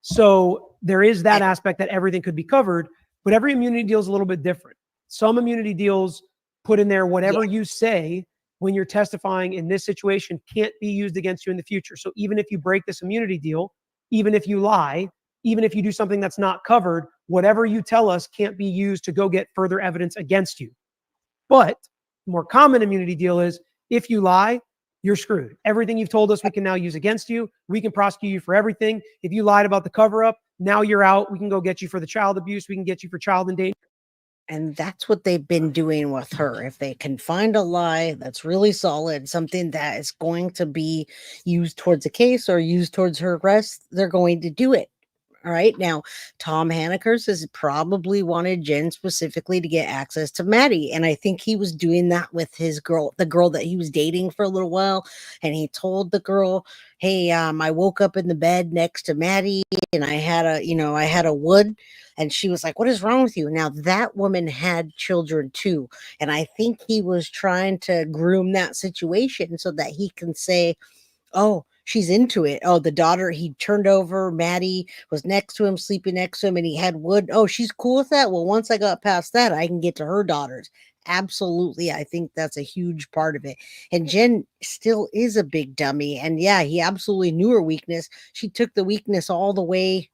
So there is that aspect that everything could be covered, but every immunity deal is a little bit different. Some immunity deals put in there whatever you say when you're testifying in this situation can't be used against you in the future. So even if you break this immunity deal, even if you lie, even if you do something that's not covered, whatever you tell us can't be used to go get further evidence against you. But the more common immunity deal is if you lie, you're screwed. Everything you've told us, we can now use against you. We can prosecute you for everything. If you lied about the cover-up, now you're out. We can go get you for the child abuse. We can get you for child endangerment. And that's what they've been doing with her. If they can find a lie that's really solid, something that is going to be used towards a case or used towards her arrest, they're going to do it. All right. Now, Tom Hanekers has probably wanted Jen specifically to get access to Maddie. And I think he was doing that with his girl, the girl that he was dating for a little while. And he told the girl, hey, I woke up in the bed next to Maddie and I had a wood. And she was like, what is wrong with you? Now, that woman had children too. And I think he was trying to groom that situation so that he can say, oh, she's into it. Oh, the daughter, he turned over. Maddie was next to him, sleeping next to him, and he had wood. Oh, she's cool with that. Well, once I got past that, I can get to her daughters. Absolutely. I think that's a huge part of it. And Jen still is a big dummy. And yeah, he absolutely knew her weakness. She took the weakness all the way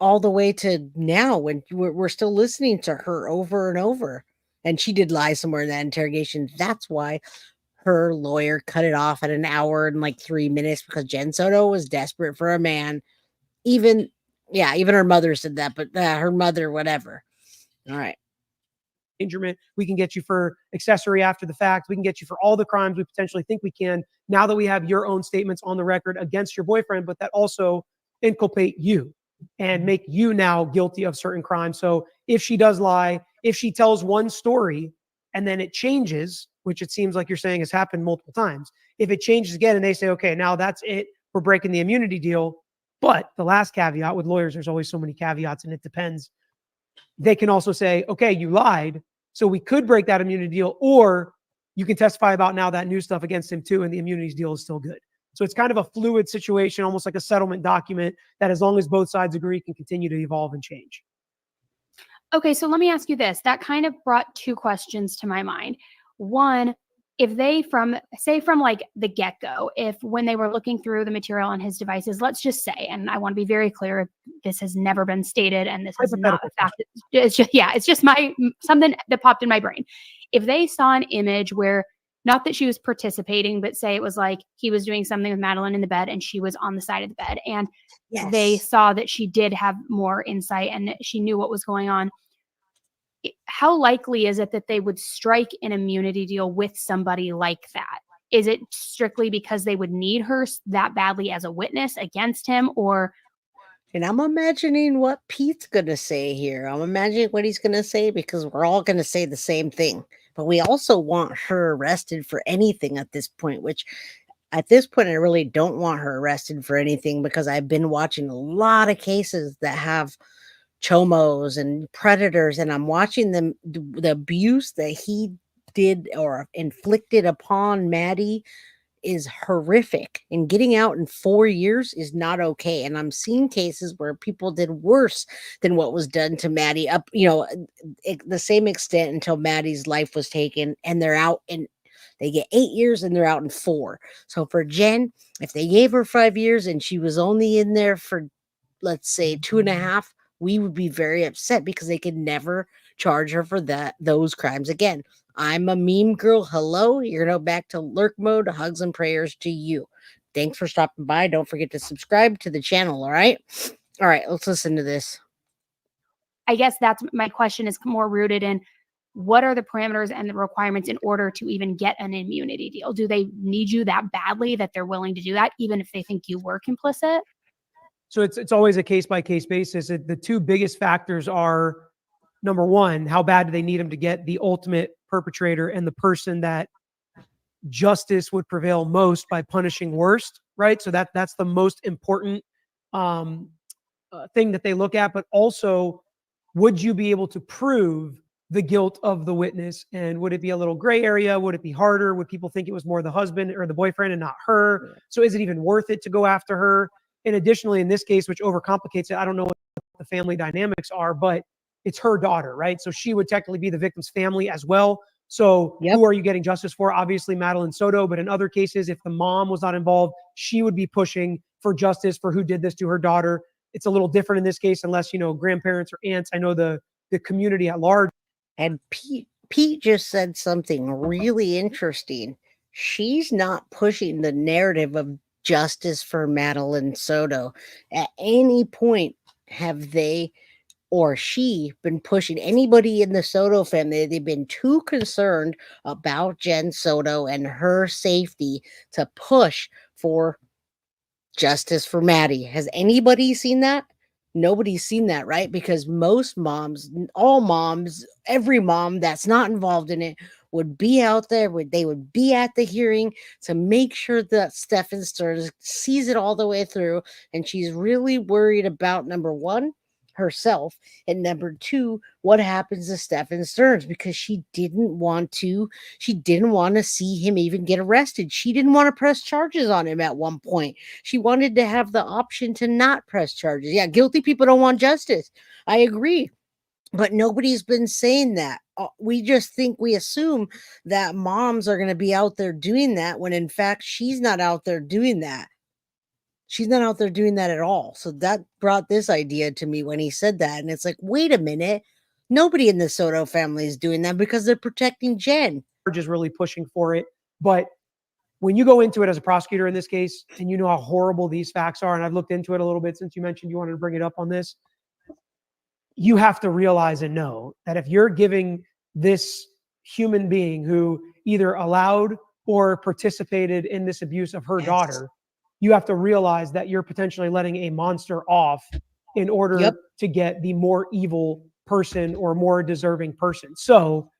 to now when we're still listening to her over and over. And she did lie somewhere in that interrogation. That's why her lawyer cut it off at an hour and like 3 minutes, because Jen SoDo was desperate for a man. Even her mother said that, but her mother, whatever. All right. Endangerment. We can get you for accessory after the fact. We can get you for all the crimes we potentially think we can. Now that we have your own statements on the record against your boyfriend, but that also inculpate you. and make you now guilty of certain crimes. So if she does lie, if she tells one story and then it changes, which it seems like you're saying has happened multiple times, if it changes again and they say, okay, now that's it, we're breaking the immunity deal. But the last caveat with lawyers, there's always so many caveats and it depends. They can also say, okay, you lied, so we could break that immunity deal, or you can testify about now that new stuff against him too, and the immunity deal is still good. So it's kind of a fluid situation, almost like a settlement document that as long as both sides agree can continue to evolve and change. Okay, so let me ask you this. That kind of brought two questions to my mind. One, if they from like the get-go, if when they were looking through the material on his devices, let's just say, and I want to be very clear, this has never been stated and this is not a fact. It's just, yeah, it's just something that popped in my brain. If they saw an image where, not that she was participating, but say it was like he was doing something with Madeline in the bed and she was on the side of the bed, and they saw that she did have more insight and she knew what was going on, how likely is it that they would strike an immunity deal with somebody like that? Is it strictly because they would need her that badly as a witness against him, or? And I'm imagining what Pete's going to say here. I'm imagining what he's going to say, because we're all going to say the same thing. But we also want her arrested for anything at this point, which at this point, I really don't want her arrested for anything, because I've been watching a lot of cases that have chomos and predators, and I'm watching them, the abuse that he did or inflicted upon Maddie is horrific, and getting out in 4 years is not okay. And I'm seeing cases where people did worse than what was done to Maddie, up, the same extent, until Maddie's life was taken, and they're out and they get 8 years and they're out in 4. So for Jen, if they gave her 5 years and she was only in there for, let's say, 2.5, we would be very upset, because they could never charge her for those crimes again. I'm a meme girl. Hello, you're now back to lurk mode. Hugs and prayers to you. Thanks for stopping by. Don't forget to subscribe to the channel. All right, let's listen to this. I guess that's my question, is more rooted in what are the parameters and the requirements in order to even get an immunity deal? Do they need you that badly that they're willing to do that, even if they think you were complicit? So it's always a case-by-case basis. The two biggest factors are, number one, how bad do they need him to get the ultimate perpetrator and the person that justice would prevail most by punishing worst, right? So that's the most important thing that they look at. But also, would you be able to prove the guilt of the witness? And would it be a little gray area? Would it be harder? Would people think it was more the husband or the boyfriend and not her? So is it even worth it to go after her? And additionally, in this case, which overcomplicates it, I don't know what the family dynamics are, but it's her daughter, right? So she would technically be the victim's family as well. So who are you getting justice for? Obviously, Madeline SoDo, but in other cases, if the mom was not involved, she would be pushing for justice for who did this to her daughter. It's a little different in this case, unless, grandparents or aunts. I know the community at large. And Pete just said something really interesting. She's not pushing the narrative of justice for Madeline SoDo. At any point have they or she been pushing anybody in the SoDo family? They've been too concerned about Jen SoDo and her safety to push for justice for Maddie. Has anybody seen that? Nobody's seen that, right? Because most moms, all moms, every mom that's not involved in it would be out there, they would be at the hearing to make sure that Stephen Stearns sees it all the way through. And she's really worried about, number one, herself, and number two, what happens to Stephen Stearns, because she didn't want to see him even get arrested. She didn't want to press charges on him at one point. She wanted to have the option to not press charges. Yeah, guilty people don't want justice. I agree. But nobody's been saying that. We assume that moms are going to be out there doing that, when in fact she's not out there doing that. She's not out there doing that at all. So that brought this idea to me when he said that. And it's like, wait a minute. Nobody in the SoDo family is doing that, because they're protecting Jen. We're just really pushing for it. But when you go into it as a prosecutor in this case, and you know how horrible these facts are, and I've looked into it a little bit since you mentioned you wanted to bring it up on this, you have to realize and know that if you're giving this human being who either allowed or participated in this abuse of her daughter, you have to realize that you're potentially letting a monster off in order Yep. to get the more evil person or more deserving person. So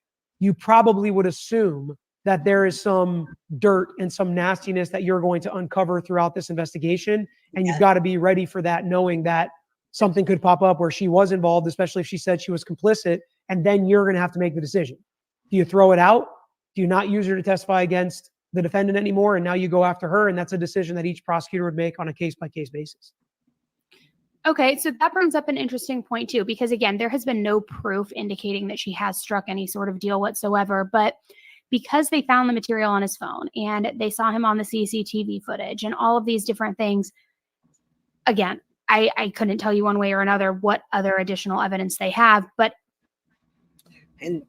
you probably would assume that there is some dirt and some nastiness that you're going to uncover throughout this investigation. And you've got to be ready for that, knowing that something could pop up where she was involved, especially if she said she was complicit. And then you're going to have to make the decision. Do you throw it out? Do you not use her to testify against the defendant anymore? And now you go after her. And that's a decision that each prosecutor would make on a case-by-case basis. Okay, so that brings up an interesting point too, because again, there has been no proof indicating that she has struck any sort of deal whatsoever. But because they found the material on his phone and they saw him on the CCTV footage and all of these different things, again, I couldn't tell you one way or another what other additional evidence they have, but And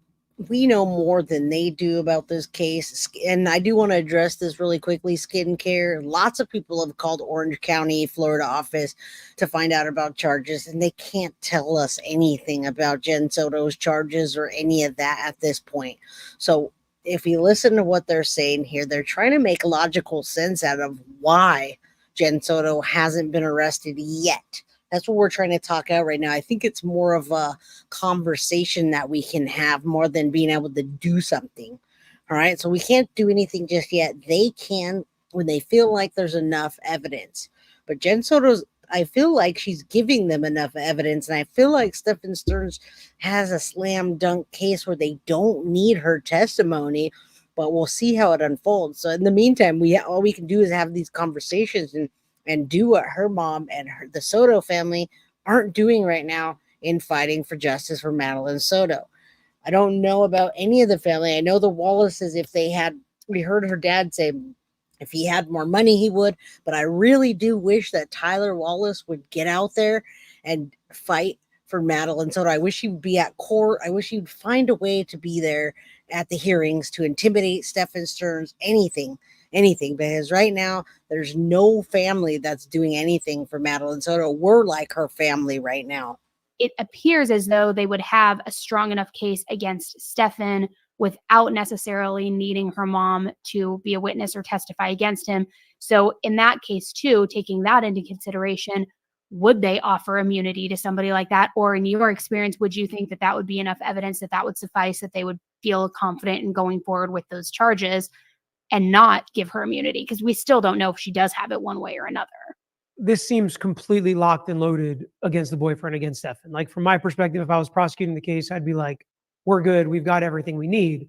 we know more than they do about this case. And I do want to address this really quickly. Skincare. Lots of people have called Orange County, Florida office to find out about charges, and they can't tell us anything about Jen Soto's charges or any of that at this point. So if you listen to what they're saying here, they're trying to make logical sense out of why Jen Soto hasn't been arrested yet. That's what we're trying to talk out right now. I think it's more of a conversation that we can have more than being able to do something. All right. So we can't do anything just yet. They can when they feel like there's enough evidence. But Jen Soto's, I feel like she's giving them enough evidence. And I feel like Stephen Stearns has a slam dunk case where they don't need her testimony, but we'll see how it unfolds. So in the meantime, all we can do is have these conversations and do what her mom and the Soto family aren't doing right now in fighting for justice for Madeline Soto. I don't know about any of the family. I know the Wallaces, we heard her dad say if he had more money, he would, but I really do wish that Tyler Wallace would get out there and fight for Madeline Soto. I wish he would be at court. I wish he would find a way to be there at the hearings to intimidate Stephen Stearns, anything, because right now there's no family that's doing anything for Madeline Soto. We're like her family right now. it appears as though they would have a strong enough case against Stefan without necessarily needing her mom to be a witness or testify against him. So in that case too, taking that into consideration, would they offer immunity to somebody like that? Or in your experience, would you think that that would be enough evidence that that would suffice, that they would feel confident in going forward with those charges and not give her immunity? Because we still don't know if she does have it one way or another. This seems completely locked and loaded against the boyfriend, against Stefan. Like, from my perspective, if I was prosecuting the case, I'd be like, we're good. We've got everything we need.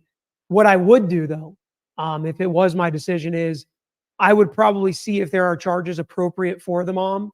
What I would do, though, if it was my decision, is I would probably see if there are charges appropriate for the mom,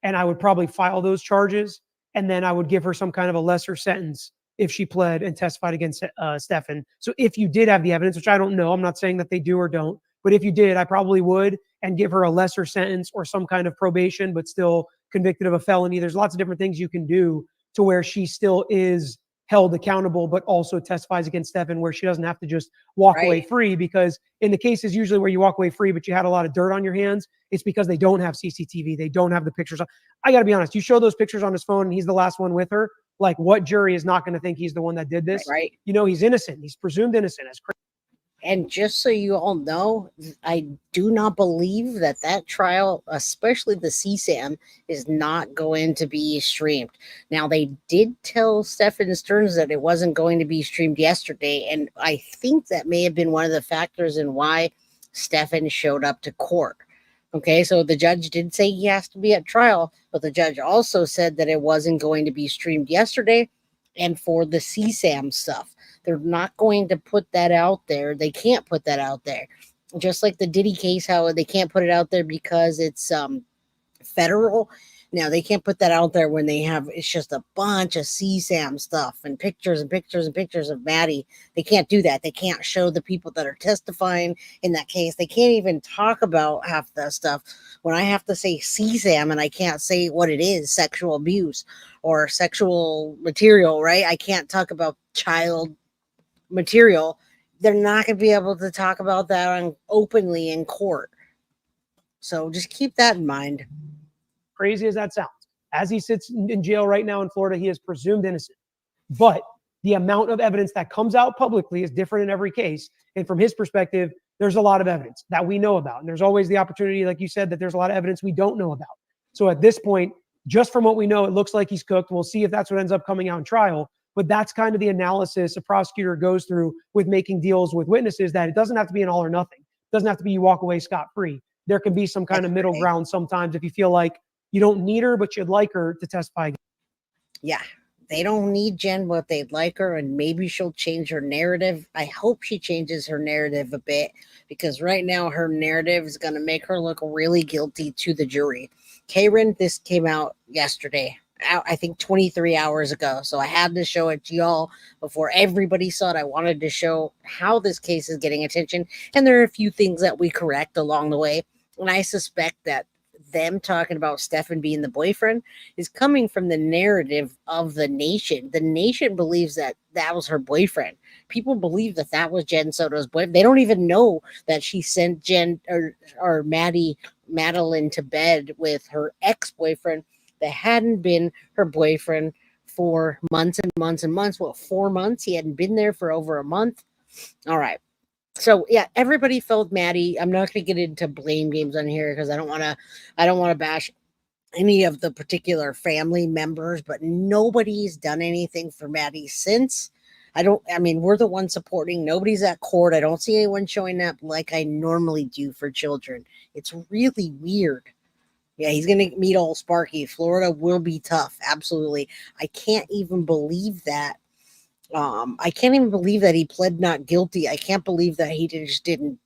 and I would probably file those charges, and then I would give her some kind of a lesser sentence if she pled and testified against Stefan. So if you did have the evidence, which I don't know, I'm not saying that they do or don't, but if you did, I probably would, and give her a lesser sentence or some kind of probation, but still convicted of a felony. There's lots of different things you can do to where she still is held accountable, but also testifies against Stefan, where she doesn't have to just walk away free. Because in the cases usually where you walk away free, but you had a lot of dirt on your hands, it's because they don't have CCTV. They don't have the pictures. I got to be honest. You show those pictures on his phone and he's the last one with her. Like, what jury is not going to think he's the one that did this? Right. You know, he's innocent. He's presumed innocent. As And just so you all know, I do not believe that that trial, especially the CSAM, is not going to be streamed. Now, they did tell Stephen Stearns that it wasn't going to be streamed yesterday, and I think that may have been one of the factors in why Stephen showed up to court. Okay, so the judge did say he has to be at trial, but the judge also said that it wasn't going to be streamed yesterday, and for the CSAM stuff. They're not going to put that out there. They can't put that out there. Just like the Diddy case, how they can't put it out there because it's federal. Now, they can't put that out there when it's just a bunch of CSAM stuff and pictures and pictures and pictures of Maddie. They can't do that. They can't show the people that are testifying in that case. They can't even talk about half that stuff. When I have to say CSAM and I can't say what it is, sexual abuse or sexual material, right? I can't talk about child material. They're not going to be able to talk about that openly in court. So just keep that in mind. crazy as that sounds, as he sits in jail right now in Florida, he is presumed innocent. But the amount of evidence that comes out publicly is different in every case. And from his perspective, there's a lot of evidence that we know about. And there's always the opportunity, like you said, that there's a lot of evidence we don't know about. So at this point, just from what we know, it looks like he's cooked. We'll see if that's what ends up coming out in trial. But that's kind of the analysis a prosecutor goes through with making deals with witnesses, that it doesn't have to be an all or nothing. It doesn't have to be you walk away scot-free. There can be some kind of middle ground sometimes if you feel like you don't need her, but you'd like her to testify again. Yeah. They don't need Jen, but they'd like her, and maybe she'll change her narrative. I hope she changes her narrative a bit, because right now her narrative is going to make her look really guilty to the jury. Karen, this came out yesterday, I think 23 hours ago. So I had to show it to y'all before everybody saw it. I wanted to show how this case is getting attention. And there are a few things that we correct along the way. And I suspect that them talking about Stefan being the boyfriend is coming from the narrative of the nation. The nation believes that that was her boyfriend. People believe that that was Jen Soto's boyfriend. They don't even know that she sent Jen or Madeline to bed with her ex-boyfriend that hadn't been her boyfriend for months and months and months. What, 4 months? He hadn't been there for over a month. All right. So yeah, everybody felt Maddie. I'm not going to get into blame games on here because I don't want to bash any of the particular family members, but nobody's done anything for Maddie since. I mean, we're the ones supporting. Nobody's at court. I don't see anyone showing up like I normally do for children. It's really weird. Yeah, he's going to meet old Sparky. Florida will be tough. Absolutely. I can't even believe that. I can't even believe that he pled not guilty. I can't believe that he didn't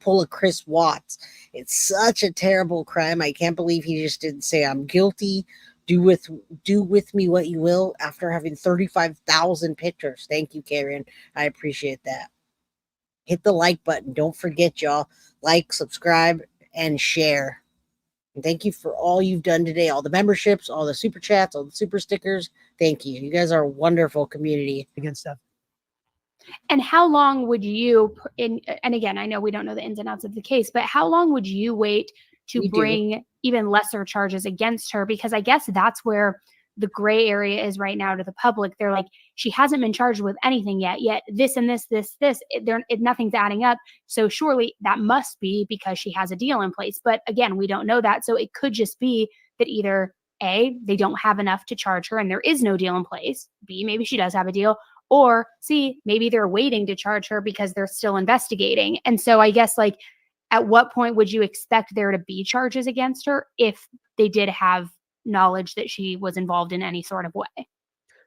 pull a Chris Watts. It's such a terrible crime. I can't believe he just didn't say I'm guilty. Do with me what you will, after having 35,000 pictures. Thank you, Karen. I appreciate that. Hit the like button. Don't forget, y'all. Like, subscribe, and share. And thank you for all you've done today. All the memberships, all the super chats, all the super stickers. Thank you. You guys are a wonderful community. Against stuff. And how long would you, and again, I know we don't know the ins and outs of the case, but how long would you wait to bring even lesser charges against her? Because I guess that's where the gray area is right now to the public. They're like, she hasn't been charged with anything yet this and this, nothing's adding up. So surely that must be because she has a deal in place. But again, we don't know that. So it could just be that either A, they don't have enough to charge her and there is no deal in place. B, maybe she does have a deal. Or C, maybe they're waiting to charge her because they're still investigating. And so I guess, like, at what point would you expect there to be charges against her if they did have knowledge that she was involved in any sort of way?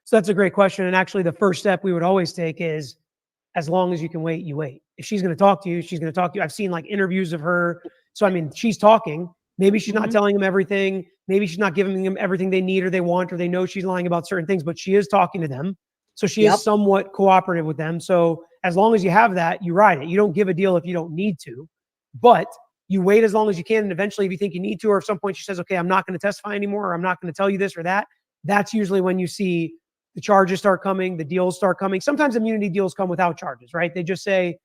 So that's a great question. And actually the first step we would always take is, as long as you can wait, you wait. If she's going to talk to you, she's going to talk to you. I've seen like interviews of her. So, I mean, she's talking. Maybe she's not telling them everything. Maybe she's not giving them everything they need or they want, or they know she's lying about certain things, but she is talking to them. So she is somewhat cooperative with them. So as long as you have that, you ride it. You don't give a deal if you don't need to, but you wait as long as you can. And eventually, if you think you need to, or at some point she says, okay, I'm not going to testify anymore, or I'm not going to tell you this or that, that's usually when you see the charges start coming, the deals start coming. Sometimes immunity deals come without charges, right? They just say,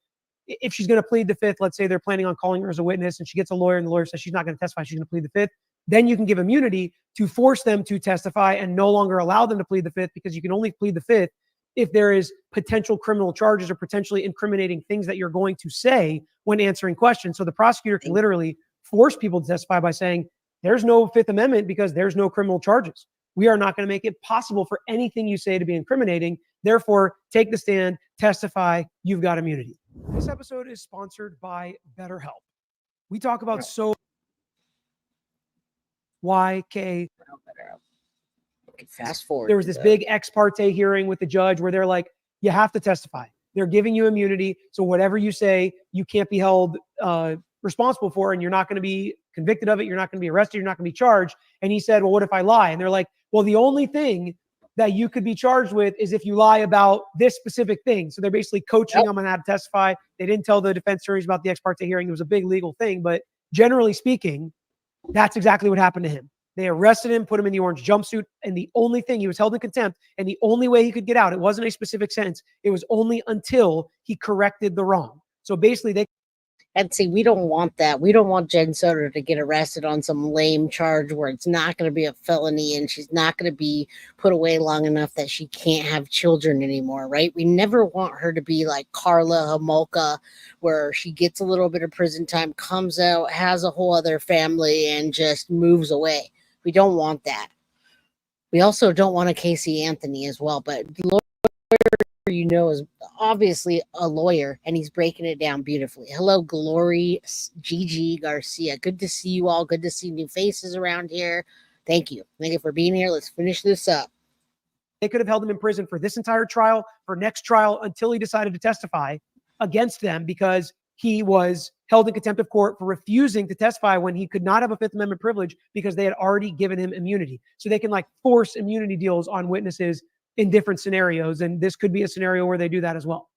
if she's going to plead the fifth, let's say they're planning on calling her as a witness and she gets a lawyer and the lawyer says she's not going to testify, she's going to plead the fifth, then you can give immunity to force them to testify and no longer allow them to plead the fifth, because you can only plead the fifth if there is potential criminal charges or potentially incriminating things that you're going to say when answering questions. So the prosecutor can literally force people to testify by saying, there's no Fifth Amendment because there's no criminal charges. We are not going to make it possible for anything you say to be incriminating. Therefore, take the stand, testify, you've got immunity. This episode is sponsored by BetterHelp. We talk about YK. Fast forward. There was this big ex parte hearing with the judge where they're like, you have to testify. They're giving you immunity. So whatever you say, you can't be held responsible for, and you're not going to be convicted of it. You're not going to be arrested. You're not going to be charged. And he said, well, what if I lie? And they're like, well, the only thing that you could be charged with is if you lie about this specific thing. So they're basically coaching them on how to testify. They didn't tell the defense attorneys about the ex parte hearing. It was a big legal thing, but generally speaking, that's exactly what happened to him. They arrested him, put him in the orange jumpsuit, and the only thing, he was held in contempt, and the only way he could get out, it wasn't a specific sentence. It was only until he corrected the wrong. So basically and see, we don't want that. We don't want Jen Soto to get arrested on some lame charge where it's not going to be a felony and she's not going to be put away long enough that she can't have children anymore, right? We never want her to be like Karla Homolka, where she gets a little bit of prison time, comes out, has a whole other family, and just moves away. We don't want that. We also don't want a Casey Anthony as well, but lawyer, is obviously a lawyer, and he's breaking it down beautifully. Hello, Glory Gigi Garcia. Good to see you all. Good to see new faces around here. Thank you. Thank you for being here. Let's finish this up. They could have held him in prison for this entire trial, for next trial, until he decided to testify against them because he was held in contempt of court for refusing to testify when he could not have a Fifth Amendment privilege because they had already given him immunity. So they can like force immunity deals on witnesses in different scenarios. And this could be a scenario where they do that as well.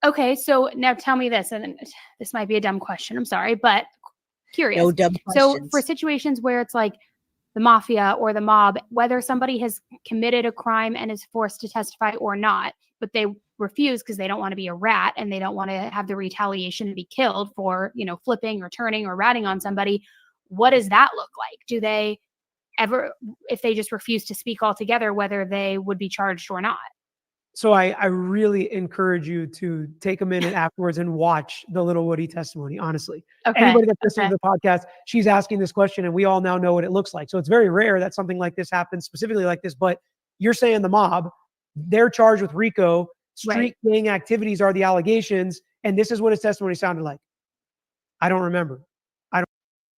Okay, so now tell me this, and this might be a dumb question. I'm sorry, but curious. No dumb So questions. for situations where it's like the mafia or the mob, whether somebody has committed a crime and is forced to testify or not, but they refuse because they don't want to be a rat and they don't want to have the retaliation to be killed for, flipping or turning or ratting on somebody, what does that look like? Do they ever, if they just refuse to speak altogether, whether they would be charged or not? So I really encourage you to take a minute afterwards and watch the Little Woody testimony, honestly. Okay. Anybody that's listening to the podcast, she's asking this question and we all now know what it looks like. So it's very rare that something like this happens, specifically like this, but you're saying the mob, they're charged with RICO, street gang activities are the allegations, and this is what his testimony sounded like. I don't remember.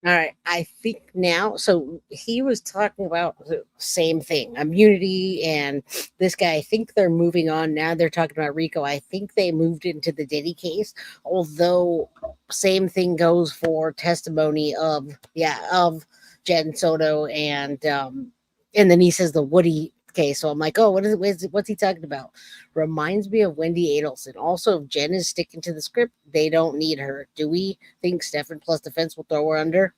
All right, I think now, so he was talking about the same thing, immunity, and this guy, I think they're moving on now. They're talking about RICO. I think they moved into the Diddy case, although same thing goes for testimony of Jen Soto and then he says the Woody case. So I'm like, oh, what's he talking about? Reminds me of Wendy Adelson. Also, if Jen is sticking to the script, they don't need her. Do we think Stefan plus defense will throw her under?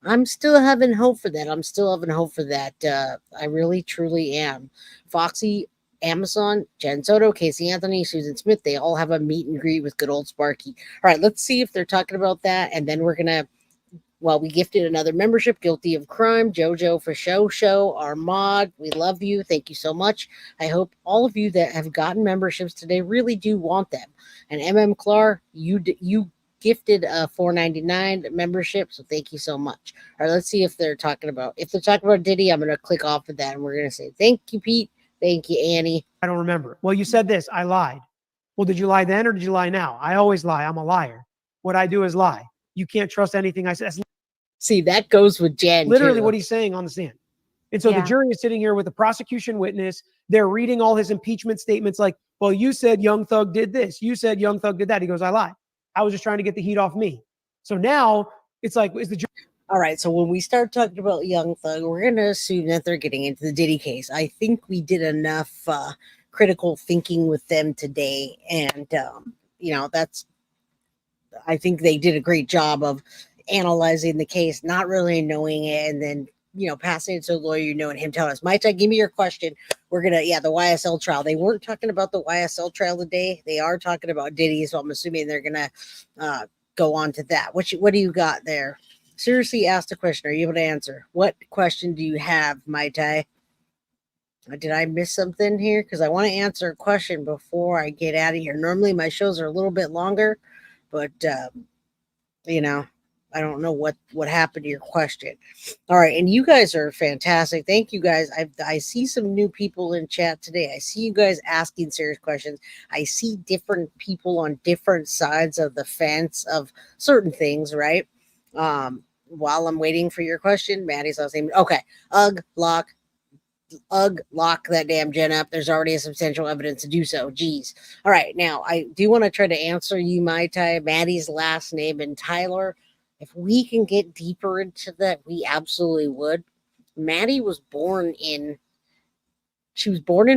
I'm still having hope for that. I really, truly am. Foxy, Amazon, Jen Soto, Casey Anthony, Susan Smith, they all have a meet and greet with good old Sparky. All right, let's see if they're talking about that. And then we're going to, we gifted another membership, Guilty of Crime, Jojo for Show, our mod. We love you. Thank you so much. I hope all of you that have gotten memberships today really do want them. And MM Clark, you gifted a $4.99 membership, so thank you so much. All right, let's see if they're talking about Diddy. I'm going to click off of that, and we're going to say thank you, Pete. Thank you, Annie. I don't remember. Well, you said this. I lied. Well, did you lie then or did you lie now? I always lie. I'm a liar. What I do is lie. You can't trust anything I say. That's See, that goes with Jen. literally too. what he's saying on the stand. And so the jury is sitting here with a prosecution witness. They're reading all his impeachment statements like, well, you said Young Thug did this. You said Young Thug did that. He goes, I lied. I was just trying to get the heat off me. So now it's like, is the jury? All right, so when we start talking about Young Thug, we're going to assume that they're getting into the Diddy case. I think we did enough critical thinking with them today. And, I think they did a great job of analyzing the case, not really knowing it, and then, passing it to a lawyer, and him telling us, Mike, give me your question. We're going to, the YSL trial. They weren't talking about the YSL trial today. They are talking about Diddy, so I'm assuming they're going to go on to that. What do you got there? Seriously, asked a question. Are you able to answer? What question do you have, Mai Tai? Did I miss something here? Because I want to answer a question before I get out of here. Normally, my shows are a little bit longer, but, I don't know what happened to your question. All right, and you guys are fantastic. Thank you, guys. I see some new people in chat today. I see you guys asking serious questions. I see different people on different sides of the fence of certain things, right? While I'm waiting for your question, Maddie's last name. Okay. Lock that damn Jen up. There's already a substantial evidence to do so. Jeez. All right. Now, I do want to try to answer you, Mai Tai, Maddie's last name, and Tyler. If we can get deeper into that, we absolutely would. Maddie was born in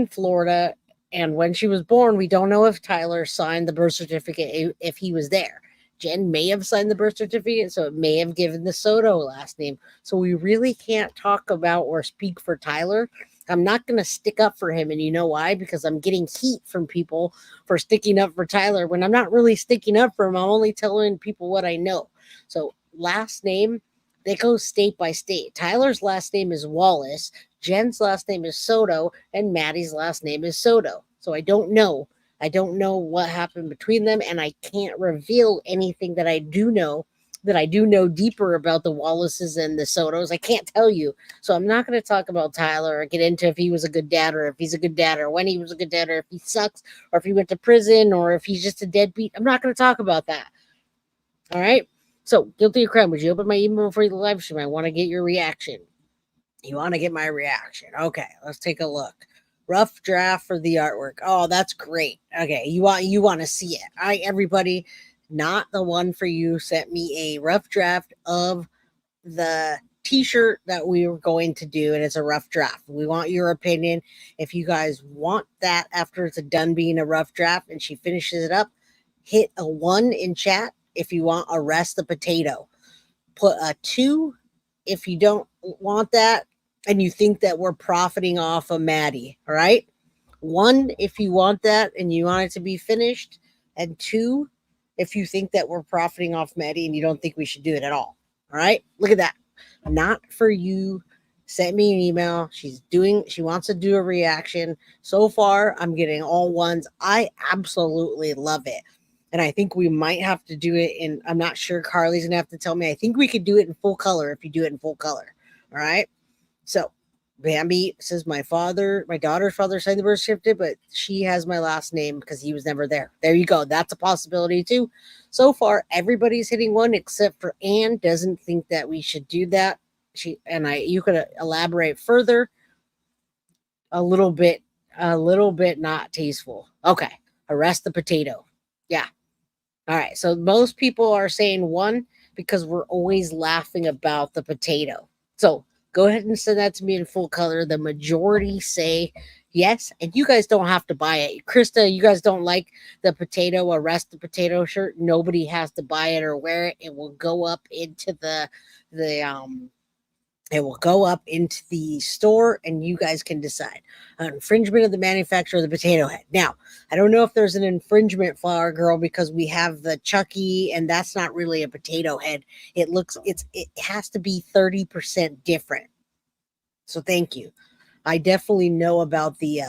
Florida. And when she was born, we don't know if Tyler signed the birth certificate, if he was there. Jen may have signed the birth certificate, so it may have given the Soto last name. So we really can't talk about or speak for Tyler. I'm not going to stick up for him, and you know why? Because I'm getting heat from people for sticking up for Tyler when I'm not really sticking up for him. I'm only telling people what I know. So last name, they go state by state. Tyler's last name is Wallace, Jen's last name is Soto, and Maddie's last name is Soto. So I don't know. I don't know what happened between them, and I can't reveal anything that I do know that I do know deeper about the Wallaces and the Sotos. I can't tell you. So I'm not going to talk about Tyler or get into if he was a good dad or if he's a good dad or when he was a good dad or if he sucks or if he went to prison or if he's just a deadbeat. I'm not going to talk about that. All right. So, guilty of crime. Would you open my email before the live stream? I want to get your reaction. You want to get my reaction? Okay, let's take a look. Rough draft for the artwork. Oh, that's great. Okay, you want to see it. All right, everybody. Not the one for you sent me a rough draft of the t-shirt that we were going to do, and it's a rough draft. We want your opinion. If you guys want that after it's done being a rough draft and she finishes it up, hit a 1 in chat. If you want arrest the potato, put a 2 if you don't want that and you think that we're profiting off of Maddie. All right. 1 if you want that and you want it to be finished, and 2 if you think that we're profiting off Maddie and you don't think we should do it at all. All right. Look at that. Not for you. Sent me an email. She wants to do a reaction. So far, I'm getting all 1s. I absolutely love it. And I think we might have to do it in, I'm not sure. Carly's going to have to tell me. I think we could do it in full color if you do it in full color. All right. So Bambi says my daughter's father signed the birth certificate, but she has my last name because he was never there. There you go. That's a possibility too. So far, everybody's hitting 1 except for Anne doesn't think that we should do that. You could elaborate further a little bit not tasteful. Okay. Arrest the potato. Yeah. All right. So most people are saying 1 because we're always laughing about the potato. So go ahead and send that to me in full color. The majority say yes. And you guys don't have to buy it. Krista, you guys don't like the potato, arrest the potato shirt. Nobody has to buy it or wear it. It will go up into it will go up into the store and you guys can decide. Infringement of the manufacturer of the potato head. Now, I don't know if there's an infringement, Flower Girl, because we have the Chucky and that's not really a potato head. It has to be 30% different. So thank you. I definitely know about the,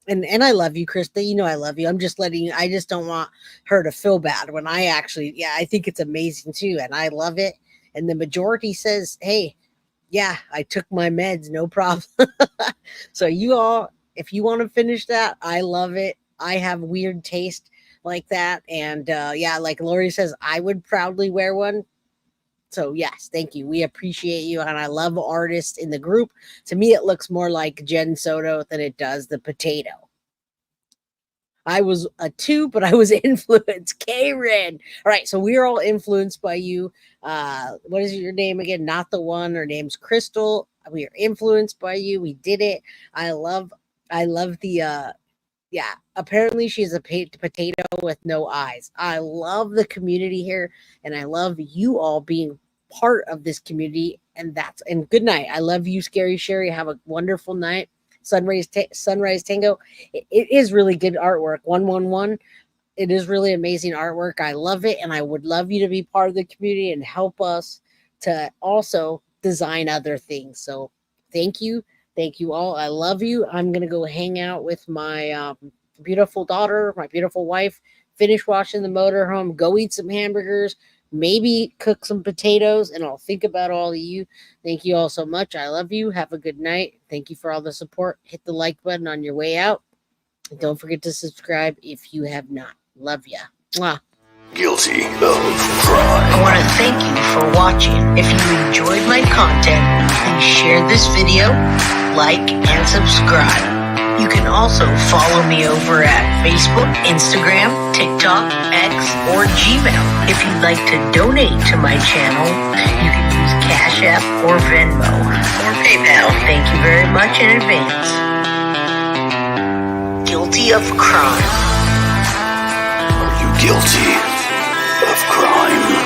and I love you, Krista. You know I love you. I'm just letting you, I just don't want her to feel bad when I think it's amazing too. And I love it. And the majority says, hey, yeah, I took my meds, no problem. So you all, if you want to finish that, I love it. I have weird taste like that. And like Lori says, I would proudly wear one. So yes, thank you. We appreciate you. And I love artists in the group. To me, it looks more like Jen Soto than it does the potato. I was a 2, but I was influenced. Karen. All right. So we're all influenced by you. What is your name again? Not the one. Her name's Crystal. We are influenced by you. We did it. I love the, apparently she's a potato with no eyes. I love the community here. And I love you all being part of this community. And good night. I love you, Scary Sherry. Have a wonderful night. Sunrise Tango. It is really good artwork. 111. It is really amazing artwork. I love it. And I would love you to be part of the community and help us to also design other things. So thank you. Thank you all. I love you. I'm going to go hang out with my beautiful daughter, my beautiful wife, finish washing the motorhome, go eat some hamburgers, maybe cook some potatoes, and I'll think about all of you. Thank you all so much. I love you. Have a good night. Thank you for all the support. Hit the like button on your way out. And don't forget to subscribe if you have not. Love ya. Mwah. Guilty of crime. I want to thank you for watching. If you enjoyed my content, please share this video, like, and subscribe. You can also follow me over at Facebook, Instagram, TikTok, X, or Gmail. If you'd like to donate to my channel, you can use Cash App or Venmo or PayPal. Thank you very much in advance. Guilty of crime. Are you guilty of crime?